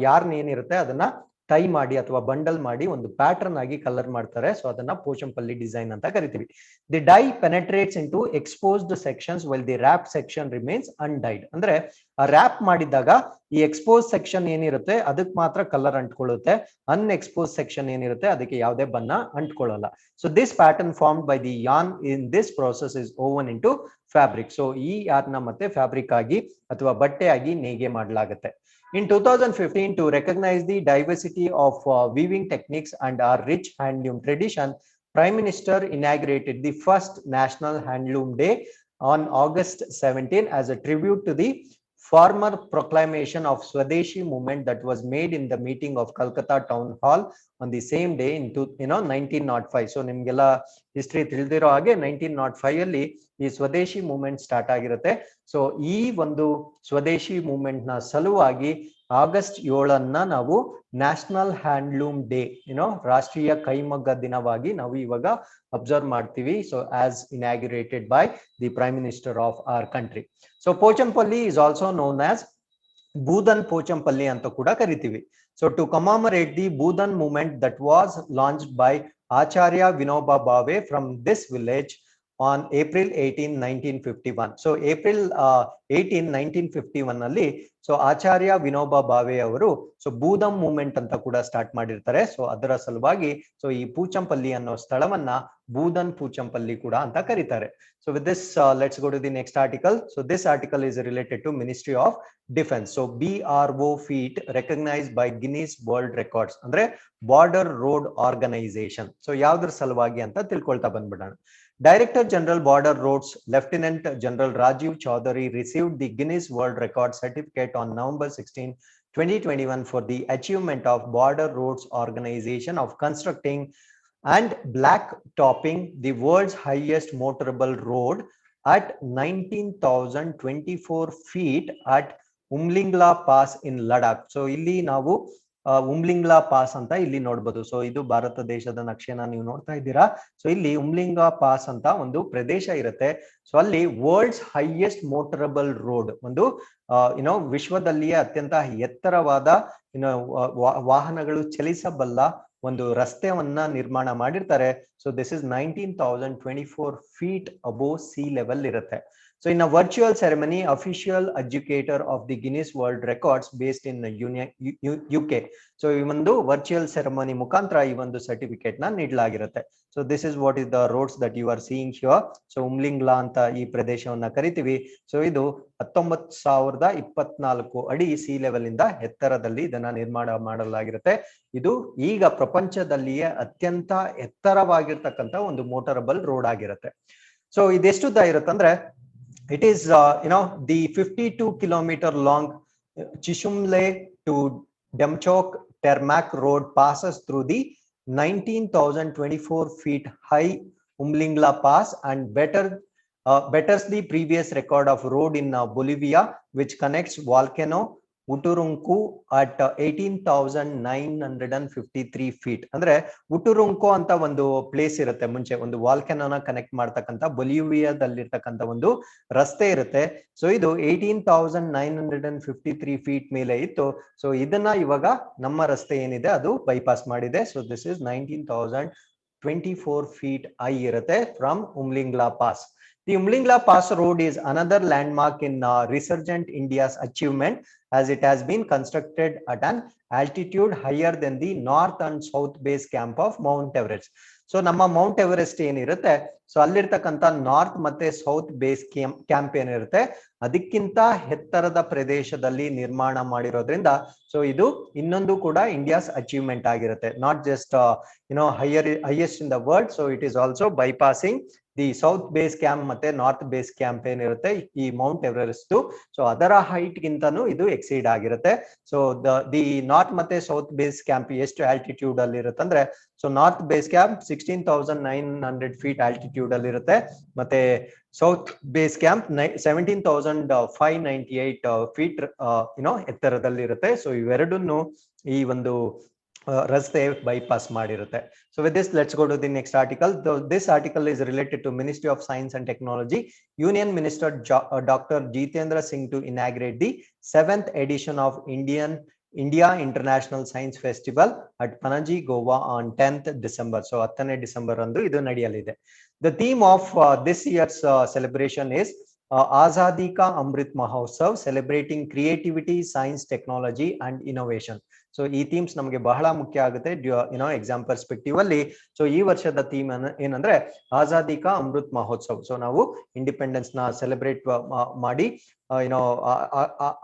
ಯಾರ್ನ್ ಏನಿರುತ್ತೆ ಅದನ್ನ ಟೈ ಮಾಡಿ ಅಥವಾ ಬಂಡಲ್ ಮಾಡಿ ಒಂದು ಪ್ಯಾಟರ್ನ್ ಆಗಿ ಕಲರ್ ಮಾಡ್ತಾರೆ. ಸೊ ಅದನ್ನ ಪೋಚಂಪಲ್ಲಿ ಡಿಸೈನ್ ಅಂತ ಕರಿತೀವಿ. The dye penetrates into exposed sections while the wrap section remains undyed. ಅಂದ್ರೆ ಆ ರ್ಯಾಪ್ ಮಾಡಿದಾಗ ಈ ಎಕ್ಸ್ಪೋಸ್ ಸೆಕ್ಷನ್ ಏನಿರುತ್ತೆ ಅದಕ್ಕೆ ಮಾತ್ರ ಕಲರ್ ಅಂಟ್ಕೊಳ್ಳುತ್ತೆ, ಅನ್ಎಕ್ಸ್ಪೋಸ್ ಸೆಕ್ಷನ್ ಏನಿರುತ್ತೆ ಅದಕ್ಕೆ ಯಾವುದೇ ಬಣ್ಣ ಅಂಟ್ಕೊಳ್ಳಲ್ಲ. So this pattern formed by the yarn in this process is woven into fabric. So ಈ yarn ಮತ್ತೆ ಫ್ಯಾಬ್ರಿಕ್ ಆಗಿ ಅಥವಾ ಬಟ್ಟೆ ಆಗಿ ನೇಯ್ಗೆ ಮಾಡಲಾಗುತ್ತೆ. In 2015, to recognize the diversity of weaving techniques and our rich handloom tradition, Prime Minister inaugurated the first National Handloom Day on August 17 as a tribute to the former proclamation of Swadeshi movement that was made in the meeting of Calcutta Town Hall on the same day in 1905. So ನಿಮ್ಗೆಲ್ಲ ಹಿಸ್ಟ್ರಿ ತಿಳಿದಿರೋ ಹಾಗೆ 1905 ಅಲ್ಲಿ ಈ ಸ್ವದೇಶಿ ಮೂವ್ಮೆಂಟ್ ಸ್ಟಾರ್ಟ್ ಆಗಿರುತ್ತೆ. ಸೊ ಈ ಒಂದು ಸ್ವದೇಶಿ ಮೂವ್ಮೆಂಟ್ ನ ಸಲುವಾಗಿ ಆಗಸ್ಟ್ 7 ನಾವು ನ್ಯಾಷನಲ್ ಹ್ಯಾಂಡ್ಲೂಮ್ ಡೇ ರಾಷ್ಟ್ರೀಯ ಕೈಮಗ್ಗ ದಿನವಾಗಿ ನಾವು ಇವಾಗ ಅಬ್ಸರ್ವ್ ಮಾಡ್ತೀವಿ. So as inaugurated by the prime minister of our country. So Pochampally is also known as Bhoodan Pochampally ಅಂತ ಕೂಡ ಕರಿತೀವಿ. So to commemorate the Bhoodan movement that was launched by Acharya Vinoba Bhave from this village on April 18, 1951. So April 18, 1951 ಅಲ್ಲಿ ಸೊ ಆಚಾರ್ಯ ವಿನೋಬಾ ಭಾವೆ ಅವರು ಸೊ ಬೂದಂ ಮೂವ್ಮೆಂಟ್ ಅಂತ ಕೂಡ ಸ್ಟಾರ್ಟ್ ಮಾಡಿರ್ತಾರೆ. ಸೊ ಅದರ ಸಲುವಾಗಿ ಸೊ ಈ ಪೂಚಂಪಲ್ಲಿ ಅನ್ನೋ ಸ್ಥಳವನ್ನ ಬೂದನ್ ಪೂಚಂಪಲ್ಲಿ ಕೂಡ ಅಂತ ಕರೀತಾರೆ. So with this let's go to the next article. So this article is related to ministry of Defence. So BRO feat recognised by Guinness World Records ಅಂದ್ರೆ ಬಾರ್ಡರ್ ರೋಡ್ ಆರ್ಗನೈಸೇಷನ್. ಸೊ ಯಾವ್ದ್ರ ಸಲುವಾಗಿ ಅಂತ ತಿಳ್ಕೊಳ್ತಾ ಬಂದ್ಬಿಡೋಣ. Director General Border Roads Lieutenant General Rajiv Chaudhary received the Guinness World Record certificate on November 16, 2021 for the achievement of Border Roads Organization of constructing and blacktopping the world's highest motorable road at 19,024 feet at Umlingla Pass in Ladakh. So ಇಲ್ಲಿ ನಾವು ಉಮ್ಲಿಂಗ್ಲಾ ಪಾಸ್ ಅಂತ ಇಲ್ಲಿ ನೋಡ್ಬೋದು. ಸೊ ಇದು ಭಾರತ ದೇಶದ ನಕ್ಷೆನ ನೀವು ನೋಡ್ತಾ ಇದ್ದೀರಾ. ಸೊ ಇಲ್ಲಿ ಉಮ್ಲಿಂಗಾ ಪಾಸ್ ಅಂತ ಒಂದು ಪ್ರದೇಶ ಇರುತ್ತೆ. ಸೊ ಅಲ್ಲಿ ವರ್ಲ್ಡ್ಸ್ ಹೈಯೆಸ್ಟ್ ಮೋಟರಬಲ್ ರೋಡ್, ಒಂದು ವಿಶ್ವದಲ್ಲಿಯೇ ಅತ್ಯಂತ ಎತ್ತರವಾದ ವಾಹನಗಳು ಚಲಿಸಬಲ್ಲ ಒಂದು ರಸ್ತೆಯನ್ನ ನಿರ್ಮಾಣ ಮಾಡಿರ್ತಾರೆ. So this is 19,024 feet above sea level ಇರುತ್ತೆ. So in a virtual ceremony, official educator of the Guinness World Records based in UK. So ಈ ಒಂದು ವರ್ಚುವಲ್ ಸೆರೆಮನಿ ಮುಖಾಂತರ ಈ ಒಂದು ಸರ್ಟಿಫಿಕೇಟ್ ನ ನೀಡಲಾಗಿರುತ್ತೆ. So this is what is the roads that you are seeing here. So Umlingla ಅಂತ ಈ ಪ್ರದೇಶವನ್ನ ಕರಿತೀವಿ. ಸೊ ಇದು 19,024 ಅಡಿ ಸಿ ಲೆವೆಲ್ ಇಂದ ಎತ್ತರದಲ್ಲಿ ಇದನ್ನ ನಿರ್ಮಾಣ ಮಾಡಲಾಗಿರುತ್ತೆ. ಇದು ಈಗ ಪ್ರಪಂಚದಲ್ಲಿಯೇ ಅತ್ಯಂತ ಎತ್ತರವಾಗಿರ್ತಕ್ಕಂಥ ಒಂದು ಮೋಟರಬಲ್ ರೋಡ್ ಆಗಿರುತ್ತೆ. ಸೊ ಇದೆಷ್ಟು ಉದ್ದ ಇರುತ್ತಂದ್ರೆ it is the 52-kilometer long Chishumle to Demchok Tarmac road passes through the 19,024 feet high Umlingla Pass and betters the previous record of road in Bolivia, which connects volcano Uturuncu at 18,953 feet. ಅಂದ್ರೆ ಉಟುರುಂಕು ಅಂತ ಒಂದು ಪ್ಲೇಸ್ ಇರುತ್ತೆ, ಮುಂಚೆ ಒಂದು ವಾಲ್ಕೆನೋನ ಕನೆಕ್ಟ್ ಮಾಡ್ತಕ್ಕಂಥ ಬೊಲಿವಿಯಾದಲ್ಲಿರ್ತಕ್ಕಂಥ ಒಂದು ರಸ್ತೆ ಇರುತ್ತೆ. ಸೊ ಇದು 18,953 feet ಮೇಲೆ ಇತ್ತು. ಸೊ ಇದನ್ನ ಇವಾಗ ನಮ್ಮ ರಸ್ತೆ ಏನಿದೆ ಅದು ಬೈಪಾಸ್ ಮಾಡಿದೆ. So this is 19,024 feet high ಇರುತ್ತೆ from Umlingla pass. The Umlingla Pass Road is another landmark in resurgent India's achievement, as it has been constructed at an altitude higher than the north and south base camp of Mount Everest. So ನಮ್ಮ ಮೌಂಟ್ ಎವರೆಸ್ಟ್ ಏನಿರುತ್ತೆ, ಸೊ ಅಲ್ಲಿರ್ತಕ್ಕಂಥ ನಾರ್ತ್ ಮತ್ತೆ ಸೌತ್ ಬೇಸ್ ಕ್ಯಾಂಪ್ ಏನಿರುತ್ತೆ ಅದಕ್ಕಿಂತ ಎತ್ತರದ ಪ್ರದೇಶದಲ್ಲಿ ನಿರ್ಮಾಣ ಮಾಡಿರೋದ್ರಿಂದ ಸೊ ಇದು ಇನ್ನೊಂದು ಕೂಡ ಇಂಡಿಯಾಸ್ ಅಚೀವ್ಮೆಂಟ್ ಆಗಿರುತ್ತೆ. Not just highest in the world, so it is also bypassing the south base camp ಮತ್ತೆ ನಾರ್ತ್ ಬೇಸ್ ಕ್ಯಾಂಪ್ ಏನಿರುತ್ತೆ ಈ ಮೌಂಟ್ ಎವರೆಸ್ಟ್, ಸೊ ಅದರ ಹೈಟ್ ಗಿಂತನೂ ಇದು ಎಕ್ಸೀಡ್ ಆಗಿರುತ್ತೆ. ಸೊ ದಿ ನಾರ್ತ್ ಮತ್ತೆ ಸೌತ್ ಬೇಸ್ ಕ್ಯಾಂಪ್ ಎಷ್ಟು ಆಲ್ಟಿಟ್ಯೂಡ್ ಅಲ್ಲಿ ಇರುತ್ತೆ ಅಂದ್ರೆ, so north base camp 16,900 feet altitude ಅಲ್ಲಿ ಇರುತ್ತೆ, ಮತ್ತೆ ಸೌತ್ ಬೇಸ್ ಕ್ಯಾಂಪ್ 17,598 ಫೀಟ್ ಎತ್ತರದಲ್ಲಿ ಇರುತ್ತೆ. ಸೊ ಇವೆರಡನ್ನು ಈ ಒಂದು ರಸ್ತೆ bypass ಮಾಡಿರುತ್ತೆ. So with this, let's go to the next article. This article is related to Ministry of Science and Technology. Union Minister Dr. Jitendra Singh to inaugurate the 7th edition of India International Science Festival at Panaji, Goa on 10th December. So 10th December ಅಂದು ಇದು ನಡೆಯಲಿದೆ. The theme of this year's celebration is Azadi Ka Amrit Mahotsav, celebrating creativity, science, technology and innovation. So ಈ ಥೀಮ್ಸ್ ನಮಗೆ ಬಹಳ ಮುಖ್ಯ ಆಗುತ್ತೆ ಎಕ್ಸಾಮ್ ಪರ್ಸ್ಪೆಕ್ಟಿವ್ ಅಲ್ಲಿ. ಸೊ ಈ ವರ್ಷದ ಥೀಮ್ ಏನಂದ್ರೆ ಆಜಾದಿ ಕಾ ಅಮೃತ್ ಮಹೋತ್ಸವ್. ಸೊ ನಾವು ಇಂಡಿಪೆಂಡೆನ್ಸ್ ನ ಸೆಲೆಬ್ರೇಟ್ ಮಾಡಿ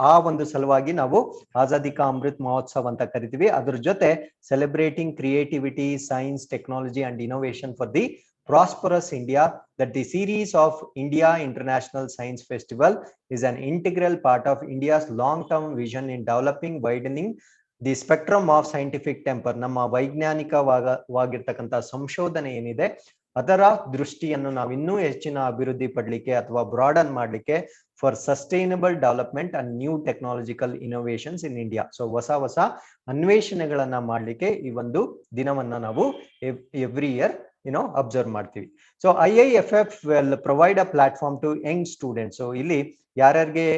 ಆ ಒಂದು ಸಲುವಾಗಿ ನಾವು ಆಜಾದಿ ಕಾ ಅಮೃತ್ ಮಹೋತ್ಸವ್ ಅಂತ ಕರಿತೀವಿ. ಅದ್ರ ಜೊತೆ celebrating creativity, science, technology and innovation for the prosperous India, that the series of India International Science Festival is an integral part of India's long-term vision in developing, widening the spectrum of scientific temper. ನಮ್ಮ ವೈಜ್ಞಾನಿಕವಾಗಿರ್ತಕ್ಕಂಥ ಸಂಶೋಧನೆ ಏನಿದೆ ಅದರ ದೃಷ್ಟಿಯನ್ನು ನಾವು ಇನ್ನೂ ಹೆಚ್ಚಿನ ಅಭಿವೃದ್ಧಿ ಪಡಲಿಕ್ಕೆ ಅಥವಾ ಬ್ರಾಡನ್ ಮಾಡಲಿಕ್ಕೆ for sustainable development and new technological innovations in India. So ಹೊಸ ಅನ್ವೇಷಣೆಗಳನ್ನ ಮಾಡಲಿಕ್ಕೆ ಈ ಒಂದು ದಿನವನ್ನ ನಾವು ಎವ್ರಿ ಇಯರ್ ಅಬ್ಸರ್ವ್ ಮಾಡ್ತೀವಿ. So IIFF will provide a platform to young students. So ಇಲ್ಲಿ ಯಾರ್ಯಾರಿಗೆ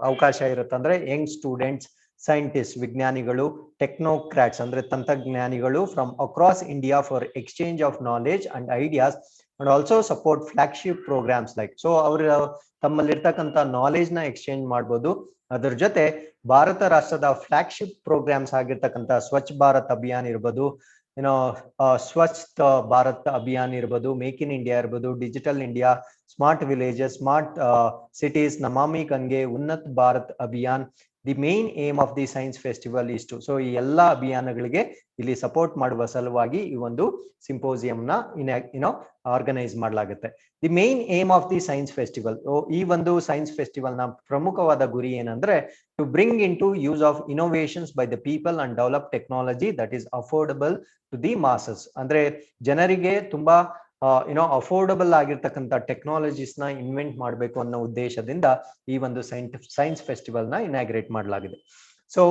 ಅವಕಾಶ ಇರುತ್ತೆ ಅಂದ್ರೆ ಯಂಗ್ ಸ್ಟೂಡೆಂಟ್ಸ್, ಸೈಂಟಿಸ್ಟ್ ವಿಜ್ಞಾನಿಗಳು, ಟೆಕ್ನೋಕ್ರಾಟ್ಸ್ ಅಂದ್ರೆ ತಂತ್ರಜ್ಞಾನಿಗಳು from across India for exchange of knowledge and ideas and also support flagship programmes like. So ಅವರು ತಮ್ಮಲ್ಲಿರ್ತಕ್ಕಂಥ ನಾಲೆಜ್ ನ ಎಕ್ಸ್ಚೇಂಜ್ ಮಾಡ್ಬೋದು. ಅದ್ರ ಜೊತೆ ಭಾರತ ರಾಷ್ಟ್ರದ ಫ್ಲಾಗ್ಶಿಪ್ ಪ್ರೋಗ್ರಾಮ್ಸ್ ಆಗಿರ್ತಕ್ಕಂಥ ಸ್ವಚ್ಛ ಭಾರತ್ ಅಭಿಯಾನ್ ಇರ್ಬೋದು, ಸ್ವಚ್ಛ ಭಾರತ್ ಅಭಿಯಾನ್ ಇರ್ಬೋದು, ಮೇಕ್ ಇನ್ ಇಂಡಿಯಾ ಇರ್ಬೋದು, digital India, smart villages, smart cities, Namami Gange, Unnat Bharat Abhiyan. The main aim of the science festival is to. So ಈ ಎಲ್ಲಾ ಅಭಿಯಾನಗಳಿಗೆ ಇಲ್ಲಿ ಸಪೋರ್ಟ್ ಮಾಡುವ ಸಲುವಾಗಿ ಈ ಒಂದು ಸಿಂಪೋಸಿಯಂ ನ ಆರ್ಗನೈಸ್ ಮಾಡಲಾಗುತ್ತೆ. The main aim of the science festival, ಈ ಒಂದು ಸೈನ್ಸ್ ಫೆಸ್ಟಿವಲ್ ನ ಪ್ರಮುಖವಾದ ಗುರಿ ಏನಂದ್ರೆ to bring in to use of innovations by the people and develop technology that is affordable to the masses. ಅಂದ್ರೆ ಜನರಿಗೆ ತುಂಬಾ ಅಫೋರ್ಡಬಲ್ ಆಗಿರ್ತಕ್ಕಂಥ ಟೆಕ್ನಾಲಜೀಸ್ ನ ಇನ್ವೆಂಟ್ ಮಾಡಬೇಕು ಅನ್ನೋ ಉದ್ದೇಶದಿಂದ ಈ ಒಂದು ಸೈನ್ಸ್ ಫೆಸ್ಟಿವಲ್ ನ ಇನಾಗ್ರೇಟ್ ಮಾಡಲಾಗಿದೆ. ಸೊ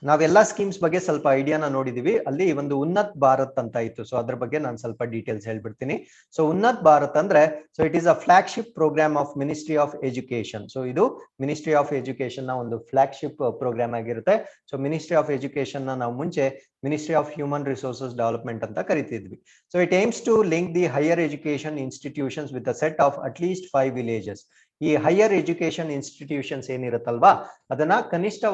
ನಾವೆಲ್ಲ ಸ್ಕೀಮ್ಸ್ ಬಗ್ಗೆ ಸ್ವಲ್ಪ ಐಡಿಯಾನ ನೋಡಿದೀವಿ. ಅಲ್ಲಿ ಒಂದು ಉನ್ನತ್ ಭಾರತ್ ಅಂತ ಇತ್ತು. ಸೊ ಅದ್ರ ಬಗ್ಗೆ ನಾನು ಸ್ವಲ್ಪ ಡೀಟೇಲ್ಸ್ ಹೇಳ್ಬಿಡ್ತೀನಿ. ಸೊ ಉನ್ನತ್ ಭಾರತ್ ಅಂದ್ರೆ so it is a flagship programme of ministry of education. So ಇದು ಮಿನಿಸ್ಟ್ರಿ ಆಫ್ ಎಜುಕೇಶನ್ ನ ಒಂದು ಫ್ಲಾಗ್ಶಿಪ್ ಪ್ರೋಗ್ರಾಮ್ ಆಗಿರುತ್ತೆ. ಸೊ ಮಿನಿಸ್ಟ್ರಿ ಆಫ್ ಎಜುಕೇಶನ್ ನ ನಾವು ಮುಂಚೆ ministry of human resources development ಅಂತ ಕರಿತಿದ್ವಿ. So it aims to link the higher education institutions with a set of at least 5 villages. ಈ ಹೈಯರ್ ಎಜುಕೇಶನ್ ಇನ್ಸ್ಟಿಟ್ಯೂಷನ್ಸ್ ಏನಿರುತ್ತಲ್ವಾ ಅದನ್ನ ಕನಿಷ್ಠ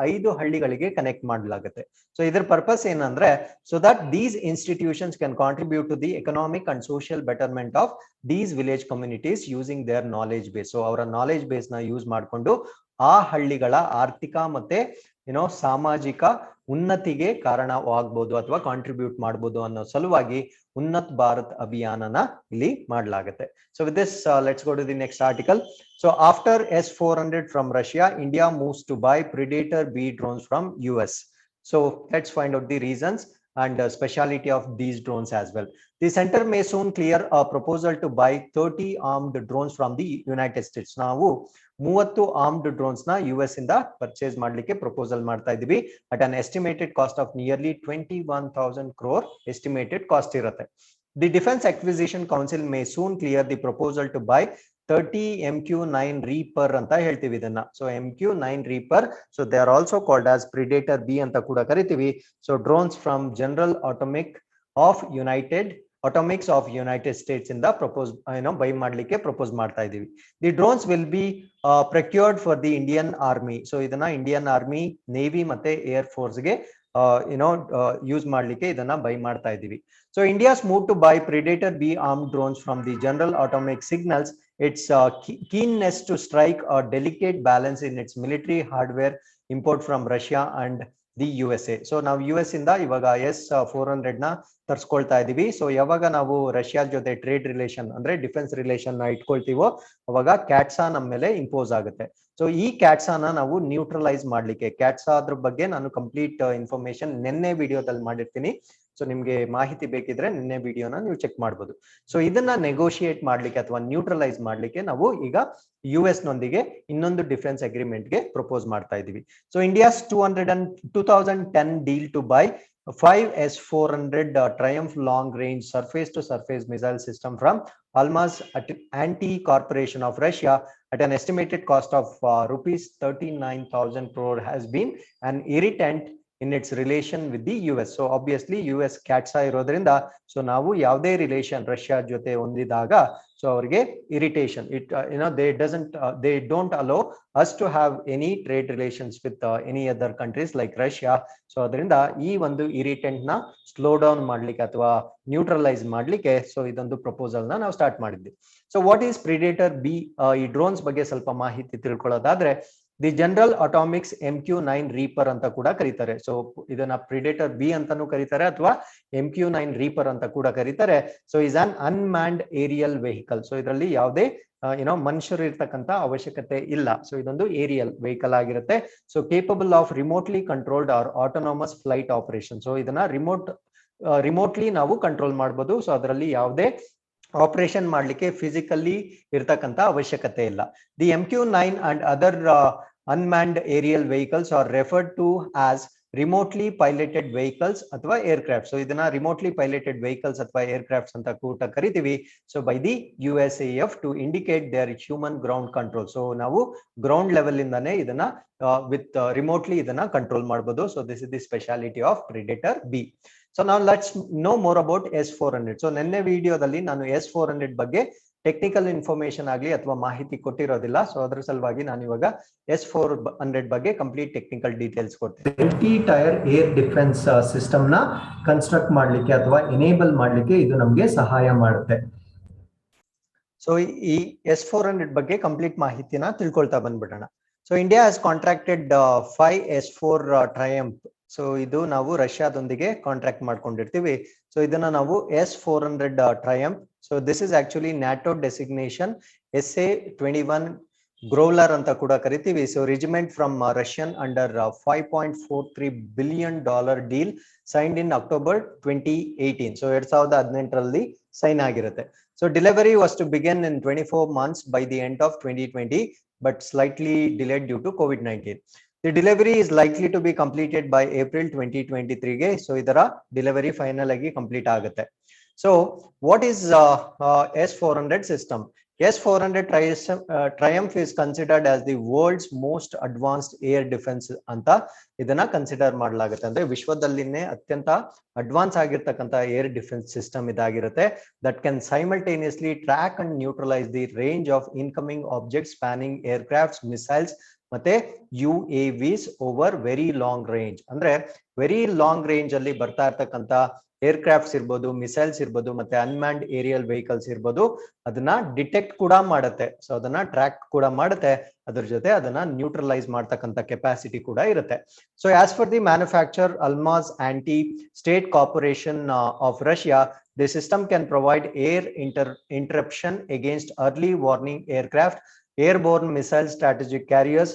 5 ಹಳ್ಳಿಗಳಿಗೆ ಕನೆಕ್ಟ್ ಮಾಡಲಾಗುತ್ತೆ. ಸೊ ಇದರ ಪರ್ಪಸ್ ಏನಂದ್ರೆ so that these institutions can contribute to the economic and social betterment of these village communities using their knowledge base. So ಅವರ ನಾಲೆಜ್ ಬೇಸ್ ನ ಯೂಸ್ ಮಾಡಿಕೊಂಡು ಆ ಹಳ್ಳಿಗಳ ಆರ್ಥಿಕ ಮತ್ತೆ ಸಾಮಾಜಿಕ ಉನ್ನತಿಗೆ ಕಾರಣವಾಗಬಹುದು ಅಥವಾ ಕಾಂಟ್ರಿಬ್ಯೂಟ್ ಮಾಡಬಹುದು ಅನ್ನೋ ಸಲುವಾಗಿ ಉನ್ನತ್ ಭಾರತ್ ಅಭಿಯಾನನ ಇಲ್ಲಿ ಮಾಡಲಾಗುತ್ತೆ. So with this let's go to the next article. So after S400 from Russia, India moves to buy predator B drones from US. So let's find out the reasons and speciality of these drones as well. The center may soon clear a proposal to buy 30 armed drones from the United States. ನಾವು 30 armed drones ನ US ಇಂದ ಪರ್ಚೇಸ್ ಮಾಡ್ಲಿಕ್ಕೆ ಪ್ರಪೋಸಲ್ ಮಾಡ್ತಾ ಇದೀವಿ at an estimated cost of nearly 21,000 crore estimated cost ಇರುತ್ತೆ. The Defense Acquisition Council may soon clear the proposal to buy 30 MQ-9 Reaper ಅಂತ ಹೇಳ್ತೀವಿ ಇದನ್ನ. So MQ-9 Reaper, so they are also called as Predator B ಅಂತ ಕೂಡ ಕರಿತೀವಿ. So drones from General Atomic of atomics of United States ಇಂದ ಪ್ರಪೋಸ್ ಬೈ ಮಾಡ್ಲಿಕ್ಕೆ ಪ್ರಪೋಸ್ ಮಾಡ್ತಾ ಇದೀವಿ. The drones will be procured for the Indian army. So ಇದನ್ನ ಇಂಡಿಯನ್ ಆರ್ಮಿ, ನೇವಿ ಮತ್ತೆ ಏರ್ ಫೋರ್ಸ್ ಗೆ ಯೂಸ್ ಮಾಡ್ಲಿಕ್ಕೆ ಇದನ್ನ ಬೈ ಮಾಡ್ತಾ ಇದೀವಿ. So India's move to buy Predator B armed drones from the General Atomic signals its keenness to strike a delicate balance in its military hardware import from Russia and the USA. So ನಾವು US ಇಂದ ಇವಾಗ S400 ನ ತರ್ಸ್ಕೊಳ್ತಾ ಇದೀವಿ. ಸೊ ಯಾವಾಗ ನಾವು ರಷ್ಯಾ ಜೊತೆ ಟ್ರೇಡ್ ರಿಲೇಷನ್ ಅಂದ್ರೆ ಡಿಫೆನ್ಸ್ ರಿಲೇಷನ್ ನ ಇಟ್ಕೊಳ್ತೀವೋ ಅವಾಗ ಕ್ಯಾಟ್ಸಾ ನಮ್ಮ ಮೇಲೆ ಇಂಪೋಸ್ ಆಗುತ್ತೆ. ಸೊ ಈ ಕ್ಯಾಟ್ಸಾನ ನಾವು ನ್ಯೂಟ್ರಲೈಸ್ ಮಾಡ್ಲಿಕ್ಕೆ, ಕ್ಯಾಟ್ಸಾ ಅದ್ರ ಬಗ್ಗೆ ನಾನು ಕಂಪ್ಲೀಟ್ ಇನ್ಫಾರ್ಮೇಶನ್ ನಿನ್ನೆ ವಿಡಿಯೋದಲ್ಲಿ ಮಾಡಿರ್ತೀನಿ. ಸೊ ನಿಮ್ಗೆ ಮಾಹಿತಿ ಬೇಕಿದ್ರೆ ನಿನ್ನೆ ವಿಡಿಯೋನ ನೀವು ಚೆಕ್ ಮಾಡ್ಬೋದು. ಸೊ ಇದನ್ನ ನೆಗೋಷಿಯೇಟ್ ಮಾಡ್ಲಿಕ್ಕೆ ಅಥವಾ ನ್ಯೂಟ್ರಲೈಸ್ ಮಾಡ್ಲಿಕ್ಕೆ ನಾವು ಈಗ US ನೊಂದಿಗೆ ಇನ್ನೊಂದು ಡಿಫೆನ್ಸ್ ಅಗ್ರಿಮೆಂಟ್ ಗೆ ಪ್ರಪೋಸ್ ಮಾಡ್ತಾ ಇದೀವಿ. So India's 2010 deal to buy 5 S400 Triumph long range surface to surface missile system from Almaz Anti Corporation of Russia at an estimated cost of rupees 39,000 crore has been an irritant in its relation with the US. So obviously US CAATSA ಇರೋದ್ರಿಂದ ಸೊ ನಾವು ಯಾವುದೇ ರಿಲೇಷನ್ ರಷ್ಯಾ ಜೊತೆ ಹೊಂದಿದಾಗ ಸೊ ಅವರಿಗೆ irritation, they don't allow us to have any trade relations with any other countries like Russia. So ಅದರಿಂದ ಈ ಒಂದು ಇರಿಟೆಂಟ್ ನ ಸ್ಲೋ ಡೌನ್ ಮಾಡ್ಲಿಕ್ಕೆ ಅಥವಾ ನ್ಯೂಟ್ರಲೈಸ್ ಮಾಡ್ಲಿಕ್ಕೆ ಸೊ ಇದೊಂದು ಪ್ರಪೋಸಲ್ ನ ನಾವು ಸ್ಟಾರ್ಟ್ ಮಾಡಿದ್ವಿ. So what is Predator B? ಈ ಡ್ರೋನ್ಸ್ ಬಗ್ಗೆ ಸ್ವಲ್ಪ ಮಾಹಿತಿ ತಿಳ್ಕೊಳ್ಳೋದಾದ್ರೆ, the General Atomics MQ-9 Reaper ಅಂತ ಕೂಡ ಕರೀತಾರೆ. ಸೊ ಇದನ್ನ Predator B ಅಂತಾನೂ ಕರೀತಾರೆ ಅಥವಾ MQ-9 ರೀಪರ್ ಅಂತ ಕೂಡ ಕರೀತಾರೆ. So is an unmanned aerial vehicle. So ಇದರಲ್ಲಿ ಯಾವುದೇ ಮನುಷ್ಯರು ಇರ್ತಕ್ಕಂತ ಅವಶ್ಯಕತೆ ಇಲ್ಲ. ಸೊ ಇದೊಂದು ಏರಿಯಲ್ ವೆಹಿಕಲ್ ಆಗಿರುತ್ತೆ. So capable of remotely controlled or autonomous flight operation. So ಇದನ್ನ ರಿಮೋಟ್ಲಿ ನಾವು ಕಂಟ್ರೋಲ್ ಮಾಡಬಹುದು. ಸೊ ಅದರಲ್ಲಿ ಯಾವುದೇ ಆಪರೇಷನ್ ಮಾಡ್ಲಿಕ್ಕೆ ಫಿಸಿಕಲಿ ಇರ್ತಕ್ಕಂತ ಅವಶ್ಯಕತೆ ಇಲ್ಲ. The MQ-9 and other unmanned aerial vehicles are referred to as remotely piloted vehicles ಅಥವಾ ಏರ್ಕ್ರಾಫ್ಟ್. ಸೊ ಇದನ್ನ ರಿಮೋಟ್ಲಿ ಪೈಲಟೆಡ್ ವೆಹಿಕಲ್ಸ್ ಅಥವಾ ಏರ್ಕ್ರಾಫ್ಟ್ಸ್ ಅಂತ ಕೂಡ ಕರಿತೀವಿ. So by the USAF to indicate their human ground control. So ನಾವು ಗ್ರೌಂಡ್ ಲೆವೆಲ್ ಇಂದಾನೆ ಇದನ್ನ ವಿತ್ ರಿಮೋಟ್ಲಿ ಇದನ್ನ ಕಂಟ್ರೋಲ್ ಮಾಡಬಹುದು. So this is the speciality of Predator B. So ನಾವು let's know more about S400. So ನಿನ್ನೆ ವಿಡಿಯೋದಲ್ಲಿ ನಾನು S400 ಬಗ್ಗೆ ಟೆಕ್ನಿಕಲ್ ಇನ್ಫಾರ್ಮೇಶನ್ ಆಗಲಿ ಅಥವಾ ಮಾಹಿತಿ ಕೊಟ್ಟಿರೋದಿಲ್ಲ. ಸೊ ಅದರ ಸಲುವಾಗಿ ನಾನು ಇವಾಗ S400 ಬಗ್ಗೆ ಕಂಪ್ಲೀಟ್ ಟೆಕ್ನಿಕಲ್ ಡೀಟೇಲ್ಸ್ ಕೊಡ್ತೀನಿ. Multi tyre air defence system ನ ಕನ್ಸ್ಟ್ರಕ್ಟ್ ಮಾಡ್ಲಿಕ್ಕೆ ಅಥವಾ ಎನೇಬಲ್ ಮಾಡ್ಲಿಕ್ಕೆ ಇದು ನಮಗೆ ಸಹಾಯ ಮಾಡುತ್ತೆ. ಸೊ ಈ S400 ಬಗ್ಗೆ ಕಂಪ್ಲೀಟ್ ಮಾಹಿತಿನ ತಿಳ್ಕೊಳ್ತಾ ಬಂದ್ಬಿಡೋಣ. So India has contracted 5 S4 Triumph. So ಇದು ನಾವು ರಷ್ಯಾದೊಂದಿಗೆ ಕಾಂಟ್ರಾಕ್ಟ್ ಮಾಡ್ಕೊಂಡಿರ್ತೀವಿ. ಸೊ ಇದನ್ನ ನಾವು S400 Triumph. So this is actually NATO designation SA-21 growler ಅಂತ ಕೂಡ ಕರಿತೀವಿ. So regiment from Russian under $5.43 billion deal signed in October 2018. So 2018ರಲ್ಲಿ ಸೈನ್ ಆಗಿರುತ್ತೆ. So delivery was to begin in 24 months by the end of 2020, but slightly delayed due to COVID-19. The delivery is likely to be completed by April 2023 ಗೆ. ಸೊ ಇದರ ಡೆಲಿವರಿ ಫೈನಲ್ ಆಗಿ ಕಂಪ್ಲೀಟ್ ಆಗುತ್ತೆ. So what is S400 system? S400 Triumph is considered as the world's most advanced air defense ಅಂತ ಇದನ್ನ ಕನ್ಸಿಡರ್ ಮಾಡಲಾಗುತ್ತೆ. ಅಂದ್ರೆ ವಿಶ್ವದಲ್ಲಿನೇ ಅತ್ಯಂತ ಅಡ್ವಾನ್ಸ್ ಆಗಿರ್ತಕ್ಕಂಥ ಏರ್ ಡಿಫೆನ್ಸ್ ಸಿಸ್ಟಮ್ ಇದಾಗಿರುತ್ತೆ. That can simultaneously track and neutralise the range of incoming object spanning aircrafts, missiles ಮತ್ತೆ UAVs over very long range. ಅಂದ್ರೆ ವೆರಿ ಲಾಂಗ್ ರೇಂಜ್ ಅಲ್ಲಿ ಬರ್ತಾ ಇರ್ತಕ್ಕಂಥ ಏರ್ಕ್ರಾಫ್ಟ್ಸ್ ಇರ್ಬೋದು, ಮಿಸೈಲ್ಸ್ ಇರ್ಬೋದು, ಮತ್ತೆ ಅನ್ಮ್ಯಾನ್ಡ್ ಏರಿಯಲ್ ವೆಹಿಕಲ್ಸ್ ಇರ್ಬೋದು, ಅದನ್ನ ಡಿಟೆಕ್ಟ್ ಕೂಡ ಮಾಡುತ್ತೆ. ಸೊ ಅದನ್ನ ಟ್ರ್ಯಾಕ್ ಕೂಡ ಮಾಡುತ್ತೆ. ಅದ್ರ ಜೊತೆ ಅದನ್ನ ನ್ಯೂಟ್ರಲೈಸ್ ಮಾಡ್ತಕ್ಕಂಥ ಕೆಪಾಸಿಟಿ ಕೂಡ ಇರುತ್ತೆ. So as for the manufacture Almaz Anti State Corporation of Russia, the system can provide air interruption against early warning aircraft, airborne missile strategic carriers,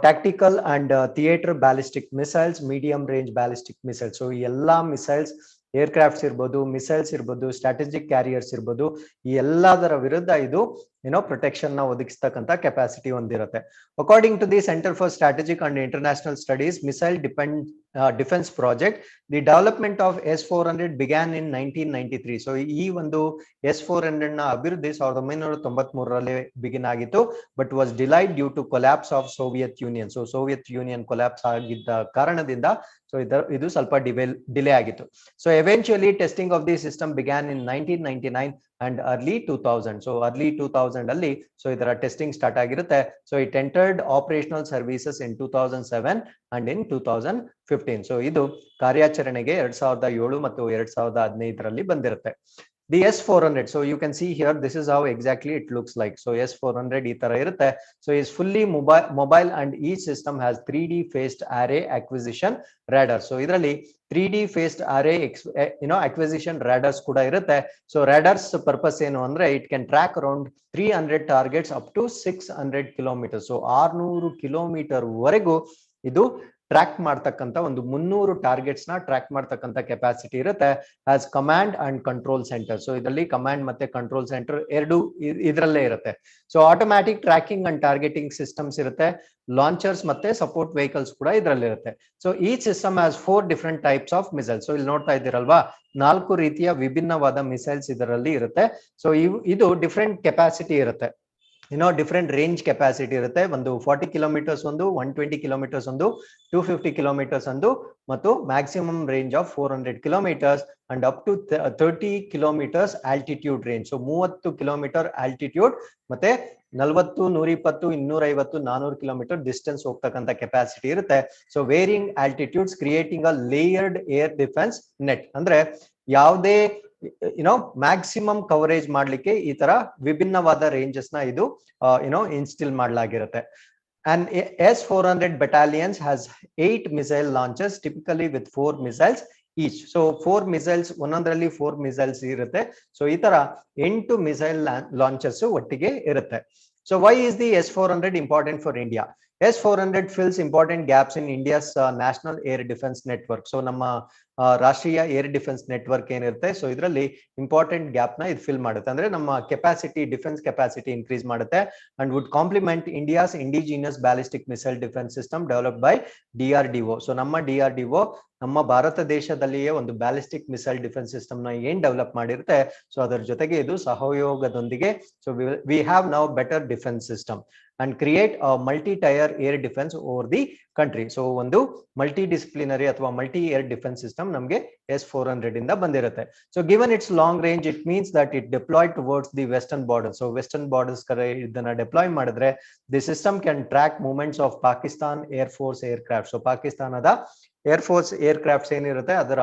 tactical and theater ballistic missiles, medium range ballistic missiles. So ಎಲ್ಲಾ ಮಿಸೈಲ್ಸ್, ಏರ್ಕ್ರಾಫ್ಟ್ಸ್ ಇರ್ಬೋದು, ಮಿಸೈಲ್ಸ್ ಇರ್ಬೋದು, ಸ್ಟ್ರಾಟಜಿಕ್ ಕ್ಯಾರಿಯರ್ಸ್ ಇರ್ಬೋದು, ಈ ಎಲ್ಲದರ ವಿರುದ್ಧ ಇದು ಪ್ರೊಟೆಕ್ಷನ್ ನ ಒದಗಿಸ್ತಕ್ಕಂತ ಕೆಪಾಸಿಟಿ ಹೊಂದಿರುತ್ತೆ. According to the centre for strategic and international studies missile defence project, the development of S400 began in 1993. So ಈ ಒಂದು S400 ನ ಅಭಿವೃದ್ಧಿ 1993ರಲ್ಲಿ ಬಿಗಿನ್ ಆಗಿತ್ತು, but was delayed due to collapse of Soviet Union. So Soviet Union collapse ಆಗಿದ್ದ ಕಾರಣದಿಂದ ಸೊ ಇದು ಸ್ವಲ್ಪ ಡಿಲೇ ಆಗಿತ್ತು. So ಎವೆಂಚುಯಲಿ testing of the system began in 1999 and early 2000. So early 2000 ಅಲ್ಲಿ ಸೊ ಇದರ ಟೆಸ್ಟಿಂಗ್ ಸ್ಟಾರ್ಟ್ ಆಗಿರುತ್ತೆ. So it entered operational services in 2007 and in 2015. So ಇದು ಕಾರ್ಯಾಚರಣೆಗೆ 2007 ಮತ್ತು 2015ರಲ್ಲಿ ಬಂದಿರುತ್ತೆ. The S400, so you can see here, this is how exactly it looks like. So S400 ಈ ತರ ಇರುತ್ತೆ. So is fully mobile and each system has 3D phased array acquisition radar. So ಇದರಲ್ಲಿ 3D phased array acquisition radars ಕೂಡ ಇರುತ್ತೆ. So radars purpose ಏನು ಅಂದ್ರೆ it can track around 300 targets up to 600 kilometers. So 600 kilometre ವರೆಗೂ ಇದು ಟ್ರ್ಯಾಕ್ ಮಾಡ್ತಕ್ಕಂತ ಒಂದು 300 ಟಾರ್ಗೆಟ್ಸ್ ನ ಟ್ರ್ಯಾಕ್ ಮಾಡ್ತಕ್ಕಂತ ಕೆಪಾಸಿಟಿ ಇರುತ್ತೆ as command and control centre. So ಇದರಲ್ಲಿ ಕಮಾಂಡ್ ಮತ್ತೆ ಕಂಟ್ರೋಲ್ ಸೆಂಟರ್ ಎರಡು ಇದರಲ್ಲೇ ಇರುತ್ತೆ. So automatic tracking and targeting systems ಇರುತ್ತೆ, ಲಾಂಚರ್ಸ್ ಮತ್ತೆ ಸಪೋರ್ಟ್ ವೆಹಿಕಲ್ಸ್ ಕೂಡ ಇದರಲ್ಲಿ ಇರುತ್ತೆ. ಸೊ ಈ system has 4 different types of missiles. So ಇಲ್ಲಿ ನೋಡ್ತಾ ಇದ್ದೀರಲ್ವಾ, 4 ರೀತಿಯ ವಿಭಿನ್ನವಾದ ಮಿಸೈಲ್ಸ್ ಇದರಲ್ಲಿ ಇರುತ್ತೆ. ಸೊ ಇದು ಡಿಫರೆಂಟ್ ಕೆಪಾಸಿಟಿ ಇರುತ್ತೆ, ಡಿಫರೆಂಟ್ ರೇಂಜ್ ಕೆಪಾಸಿಟಿ ಇರುತ್ತೆ. ಒಂದು 40 ಕಿಲೋಮೀಟರ್ಸ್ ಒಂದು, 120 ಕಿಲೋಮೀಟರ್ಸ್ ಒಂದು, 250 ಕಿಲೋಮೀಟರ್ಸ್ ಒಂದು, ಮತ್ತು maximum range of 400 kilometres and up to 30 kilometres altitude range. So 30 kilometre altitude ಮತ್ತೆ 40, 120, 250, 400 ಕಿಲೋಮೀಟರ್ ಡಿಸ್ಟೆನ್ಸ್ ಹೋಗ್ತಕ್ಕಂಥ ಕೆಪಾಸಿಟಿ ಇರುತ್ತೆ. So varying altitudes creating a layered air defence net. ಅಂದ್ರೆ ಯಾವುದೇ ಮ್ಯಾಕ್ಸಿಮಮ್ ಕವರೇಜ್ ಮಾಡ್ಲಿಕ್ಕೆ ಈ ತರ ವಿಭಿನ್ನವಾದ ರೇಂಜಸ್ ನ ಇದು instil ಮಾಡಲಾಗಿರುತ್ತೆ. And S400 battalions has 8 missile launchers, typically with 4 missiles each. So 4 missiles, ಒಂದೊಂದರಲ್ಲಿ 4 missiles ಇರುತ್ತೆ. ಸೊ ಈ ತರ 8 ಮಿಸೈಲ್ ಲಾಂಚರ್ಸ್ ಒಟ್ಟಿಗೆ ಇರುತ್ತೆ. So why is the S400 important for India? S400 fills important gaps in India's national air defense network. So ನಮ್ಮ ರಾಷ್ಟ್ರೀಯ ಏರ್ ಡಿಫೆನ್ಸ್ ನೆಟ್ವರ್ಕ್ ಏನಿರುತ್ತೆ, ಸೊ ಇದರಲ್ಲಿ ಇಂಪಾರ್ಟೆಂಟ್ ಗ್ಯಾಪ್ ನ ಇದು ಫಿಲ್ ಮಾಡುತ್ತೆ. ಅಂದ್ರೆ ನಮ್ಮ ಕೆಪಾಸಿಟಿ, ಡಿಫೆನ್ಸ್ ಕೆಪಾಸಿಟಿ ಇನ್ಕ್ರೀಸ್ ಮಾಡುತ್ತೆ and would complement India's indigenous ballistic missile defence system develop by DRDO. So ನಮ್ಮ DRDO ನಮ್ಮ ಭಾರತ ದೇಶದಲ್ಲಿಯೇ ಒಂದು ಬ್ಯಾಲಿಸ್ಟಿಕ್ ಮಿಸೈಲ್ ಡಿಫೆನ್ಸ್ ಸಿಸ್ಟಮ್ ನ ಏನ್ ಡೆವಲಪ್ ಮಾಡಿರುತ್ತೆ, ಸೊ ಅದರ ಜೊತೆಗೆ ಇದು ಸಹಯೋಗದೊಂದಿಗೆ so we have now better defence system and create a multi-tier air defense over the country. So ಒಂದು ಮಲ್ಟಿ ಡಿಸಿಪ್ಲಿನರಿ ಅಥವಾ ಮಲ್ಟಿ ಏರ್ ಡಿಫೆನ್ಸ್ ಸಿಸ್ಟಮ್ ನಮಗೆ S400 ಇಂದ ಬಂದಿರುತ್ತೆ. So given its long range, it means that it deployed towards the western border. So western borders ಕಡೆ ಇದನ್ನ ಡಿಪ್ಲಾಯ್ ಮಾಡಿದ್ರೆ the system can track movements of Pakistan air force aircraft. So ಪಾಕಿಸ್ತಾನದ ಏರ್ ಫೋರ್ಸ್ ಏರ್ಕ್ರಾಫ್ಟ್ಸ್ ಏನಿರುತ್ತೆ ಅದರ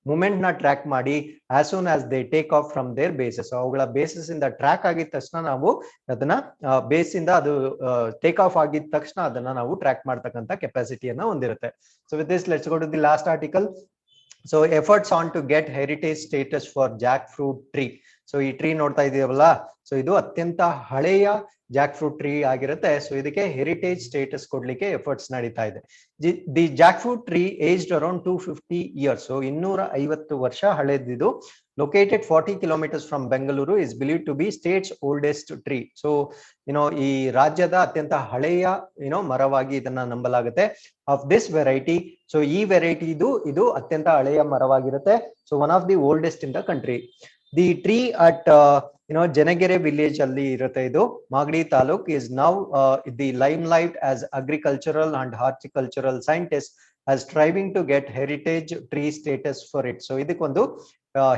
ಮೂವ್ಮೆಂಟ್ ನ ಟ್ರ್ಯಾಕ್ ಮಾಡಿ as soon as they take off from their bases. ಅವುಗಳ ಬೇಸಸ್ ಇಂದ ಟ್ರ್ಯಾಕ್ ಆಗಿದ ತಕ್ಷಣ ನಾವು ಅದನ್ನ ಬೇಸ್ ಇಂದ ಅದು ಟೇಕ್ ಆಫ್ ಆಗಿದ ತಕ್ಷಣ ಅದನ್ನ ನಾವು ಟ್ರ್ಯಾಕ್ ಮಾಡ್ತಕ್ಕಂಥ ಕೆಪಾಸಿಟಿಯನ್ನ ಹೊಂದಿರುತ್ತೆ. So with this let's go to the last article. So efforts on to get heritage status for jackfruit tree. So ಈ ಟ್ರೀ ನೋಡ್ತಾ ಇದೀವಲ್ಲ, ಸೊ ಇದು ಅತ್ಯಂತ ಹಳೆಯ ಜಾಕ್ ಫ್ರೂಟ್ ಟ್ರೀ ಆಗಿರುತ್ತೆ. ಸೊ ಇದಕ್ಕೆ ಹೆರಿಟೇಜ್ ಸ್ಟೇಟಸ್ ಕೊಡ್ಲಿಕ್ಕೆ ಎಫರ್ಟ್ಸ್ ನಡೀತಾ ಇದೆ. The jackfruit tree aged around 250 years. So 250 ವರ್ಷ ಹಳೆದಿದು. Located 40 kilometers from Bengaluru, is believed to be state's oldest tree. So ಈ ರಾಜ್ಯದ ಅತ್ಯಂತ ಹಳೆಯ ಮರವಾಗಿ ಇದನ್ನ ನಂಬಲಾಗುತ್ತೆ. ಆಫ್ ದಿಸ್ ವೆರೈಟಿ, ಸೊ ಈ ವೆರೈಟಿ ಇದು ಅತ್ಯಂತ ಹಳೆಯ ಮರವಾಗಿರುತ್ತೆ. So one of the oldest in the country. The tree at Janagere village ಅಲ್ಲಿ ಇರುತ್ತೆ. ಇದು Magadi taluk is now the limelight as agricultural and horticultural scientists as striving to get heritage tree status for it. So ಇದಕ್ಕೊಂದು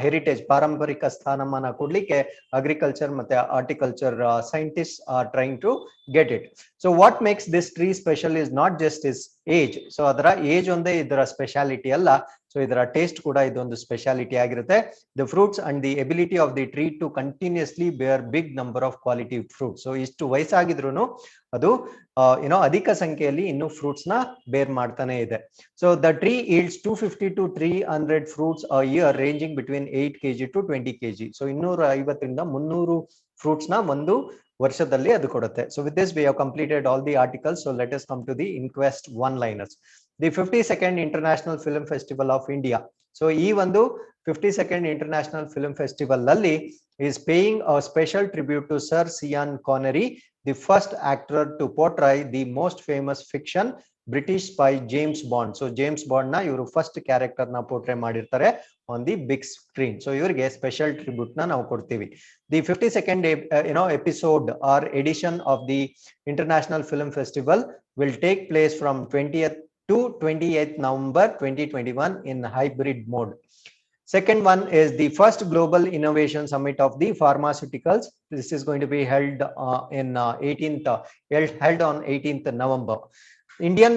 ಹೆರಿಟೇಜ್ ಪಾರಂಪರಿಕ ಸ್ಥಾನಮಾನ ಕೊಡ್ಲಿಕ್ಕೆ ಅಗ್ರಿಕಲ್ಚರ್ ಮತ್ತೆ horticulture scientist are trying to get it. So what makes this tree special is not just is age. So ಅದರ ಏಜ್ ಒಂದೇ ಇದರ ಸ್ಪೆಷಾಲಿಟಿ ಅಲ್ಲ, ಸೊ ಇದರ ಟೇಸ್ಟ್ ಕೂಡ ಇದೊಂದು ಸ್ಪೆಷಾಲಿಟಿ ಆಗಿರುತ್ತೆ. The fruits and the ability of the tree to continuously bear big number of quality fruits. So ಇಷ್ಟು ವಯಸ್ಸಾಗಿದ್ರು ಅದು ಅಧಿಕ ಸಂಖ್ಯೆಯಲ್ಲಿ ಇನ್ನು ಫ್ರೂಟ್ಸ್ ನ ಬೇರ್ ಮಾಡ್ತಾನೆ ಇದೆ. So the tree yields 250 to 300 fruits a year ranging between 8 kg to 20 kg. So 250 ರಿಂದ 300 ಫ್ರೂಟ್ಸ್ ನ ಒಂದು ವರ್ಷದಲ್ಲಿ ಅದು ಕೊಡುತ್ತೆ. So with this we have completed all the articles. So let us come to the InQUEST one-liners. The 52nd international film Festival of India. So ಈ ಒಂದು 52nd ಇಂಟರ್ನ್ಯಾಷನಲ್ ಫಿಲ್ಮ್ ಫೆಸ್ಟಿವಲ್ ಅಲ್ಲಿ is paying a special tribute to Sir Sean Connery, the first actor to portray the most famous fiction British spy James Bond. So James Bond na iವರು ಫಸ್ಟ್ ಕ್ಯಾರೆಕ್ಟರ್ ನ ಪೋರ್ಟ್ರೇ ಮಾಡಿರ್ತಾರೆ on the big screen. So ಇವರಿಗೆ ಸ್ಪೆಷಲ್ ಟ್ರಿಬ್ಯೂಟ್ ನ ನಾವು ಕೊಡ್ತೀವಿ. The 52nd episode or edition of the International Film Festival will take place from 20th to 28th November 2021 in hybrid mode. Second one is the first global innovation summit of the pharmaceuticals. This is going to be held held on 18th November. Indian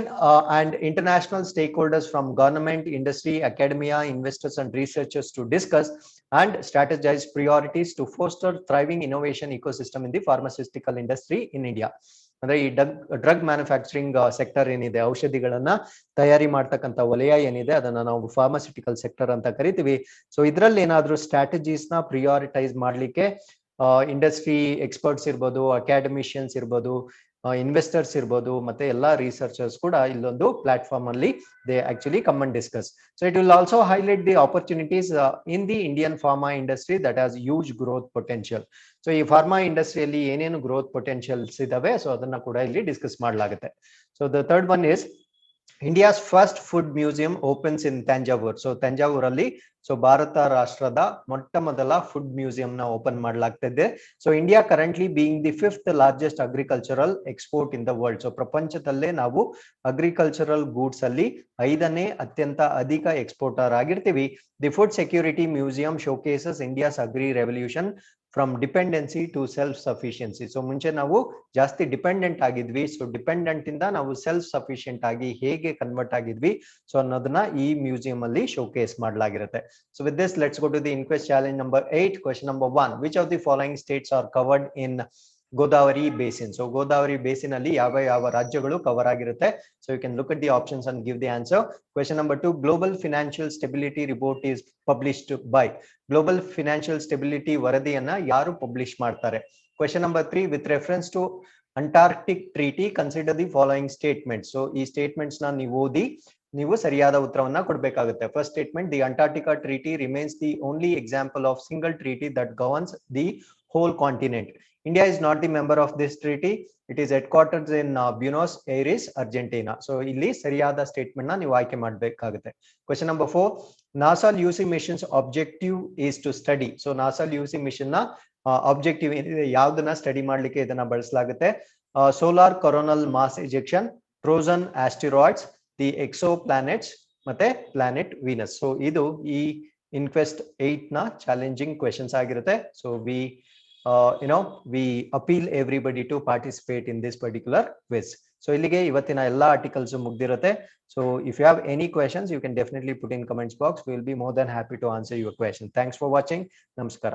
and international stakeholders from government, industry, academia, investors and researchers to discuss and strategize priorities to foster thriving innovation ecosystem in the pharmaceutical industry in India. ಅಂದ್ರೆ ಈ ಡ್ರಗ್ ಮ್ಯಾನುಫ್ಯಾಕ್ಚರಿಂಗ್ ಸೆಕ್ಟರ್ ಏನಿದೆ, ಔಷಧಿಗಳನ್ನ ತಯಾರಿ ಮಾಡ್ತಕ್ಕಂಥ ವಲಯ ಏನಿದೆ ಅದನ್ನ ನಾವು ಫಾರ್ಮಾಸ್ಯೂಟಿಕಲ್ ಸೆಕ್ಟರ್ ಅಂತ ಕರಿತೀವಿ. ಸೊ ಇದ್ರಲ್ಲಿ ಏನಾದ್ರೂ ಸ್ಟ್ರಾಟಜೀಸ್ ನ ಪ್ರಿಯಾರಿಟೈಸ್ ಮಾಡ್ಲಿಕ್ಕೆ ಇಂಡಸ್ಟ್ರಿ ಎಕ್ಸ್ಪರ್ಟ್ಸ್ ಇರ್ಬೋದು, ಅಕಾಡೆಮಿಷಿಯನ್ಸ್ ಇರ್ಬೋದು, ಇನ್ವೆಸ್ಟರ್ಸ್ ಇರ್ಬೋದು, ಮತ್ತೆ ಎಲ್ಲಾ ರಿಸರ್ಚರ್ಸ್ ಕೂಡ ಇಲ್ಲೊಂದು ಪ್ಲಾಟ್ಫಾರ್ಮ್ ಅಲ್ಲಿ they actually come and discuss. So it will also highlight the opportunities in the Indian pharma industry that has huge growth potential. So ಈ ಫಾರ್ಮಾ ಇಂಡಸ್ಟ್ರಿಯಲ್ಲಿ ಏನೇನು ಗ್ರೋತ್ ಪೊಟೆನ್ಶಿಯಲ್ಸ್ ಇದಾವೆ, ಸೊ ಅದನ್ನ ಕೂಡ ಇಲ್ಲಿ ಡಿಸ್ಕಸ್ ಮಾಡಲಾಗುತ್ತೆ. So the third one is India's first food museum opens in Tanjavur. So ತಂಜಾವೂರಲ್ಲಿ ಸೊ ಭಾರತ ರಾಷ್ಟ್ರದ ಮೊಟ್ಟ ಮೊದಲ ಫುಡ್ ಮ್ಯೂಸಿಯಂ ನ ಓಪನ್ ಮಾಡಲಾಗ್ತಿದೆ. So India currently being the 5th largest agricultural export in the world. So ಪ್ರಪಂಚದಲ್ಲೇ ನಾವು ಅಗ್ರಿಕಲ್ಚರಲ್ ಗೂಡ್ಸ್ ಅಲ್ಲಿ 5ನೇ ಅತ್ಯಂತ ಅಧಿಕ ಎಕ್ಸ್ಪೋರ್ಟರ್ ಆಗಿರ್ತೀವಿ. The food security museum showcases India's agri revolution from dependency to self sufficiency. So ಮುಂಚೆ ನಾವು ಜಾಸ್ತಿ ಡಿಪೆಂಡೆಂಟ್ ಆಗಿದ್ವಿ, ಸೊ ಡಿಪೆಂಡೆಂಟ್ ಇಂದ ನಾವು ಸೆಲ್ಫ್ ಸಫಿಷಿಯಂಟ್ ಆಗಿ ಹೇಗೆ ಕನ್ವರ್ಟ್ ಆಗಿದ್ವಿ, ಸೊ ಅನ್ನೋದನ್ನ ಈ ಮ್ಯೂಸಿಯಂ ಅಲ್ಲಿ showcase ಮಾಡಲಾಗಿರುತ್ತೆ. So with this, let's go to the InQuest challenge number 8. Question number 1. Which of the following states are covered in Godavari Basin? So Godavari Basin ಅಲ್ಲಿ ಯಾವ ರಾಜ್ಯಗಳು ಕವರ್ ಆಗಿರುತ್ತೆ. So you can look at the options and give the answer. Question number 2. Global Financial Stability Report is published by. Global Financial Stability ವರದಿಯನ್ನ ಯಾರು ಪಬ್ಲಿಷ್ ಮಾಡ್ತಾರೆ? Question number 3. With reference to Antarctic Treaty, consider the following statements. So ಈ ಸ್ಟೇಟ್ಮೆಂಟ್ಸ್ ನ ನೀವು ಓದಿ ನೀವು ಸರಿಯಾದ ಉತ್ತರವನ್ನ ಕೊಡಬೇಕಾಗುತ್ತೆ. First statement, the Antarctica treaty remains the only example of single treaty that governs the whole continent. India is not the member of this treaty. It is headquarters in Buenos Aires, Argentina. So ಇಲ್ಲಿ ಸರಿಯಾದ ಸ್ಟೇಟ್ಮೆಂಟ್ ನ ನೀವು ಆಯ್ಕೆ ಮಾಡಬೇಕಾಗುತ್ತೆ. Question number 4. NASA Lucy missions objective is to study. So NASA Lucy mission ನ ಆಬ್ಜೆಕ್ಟಿವ್ ಏನಿದೆ, ಯಾವ್ದನ್ನ ಸ್ಟಡಿ ಮಾಡ್ಲಿಕ್ಕೆ ಇದನ್ನ ಬಳಸಲಾಗುತ್ತೆ? Solar coronal mass ejection, Trojan asteroids, the exoplanets ಮತ್ತೆ ಪ್ಲಾನೆಟ್ ವೀನಸ್. ಸೊ ಇದು ಈ InQuest 8 ನ ಚಾಲೆಂಜಿಂಗ್ ಕ್ವೆಶನ್ಸ್ ಆಗಿರುತ್ತೆ. So we appeal everybody to participate in this particular quiz. So ಇಲ್ಲಿಗೆ ಇವತ್ತಿನ ಎಲ್ಲಾ ಆರ್ಟಿಕಲ್ಸ್ ಮುಗ್ದಿರುತ್ತೆ. So if you have any questions, you can definitely put in comments box. We will be more than happy to answer your question. Thanks for watching. ನಮಸ್ಕಾರ.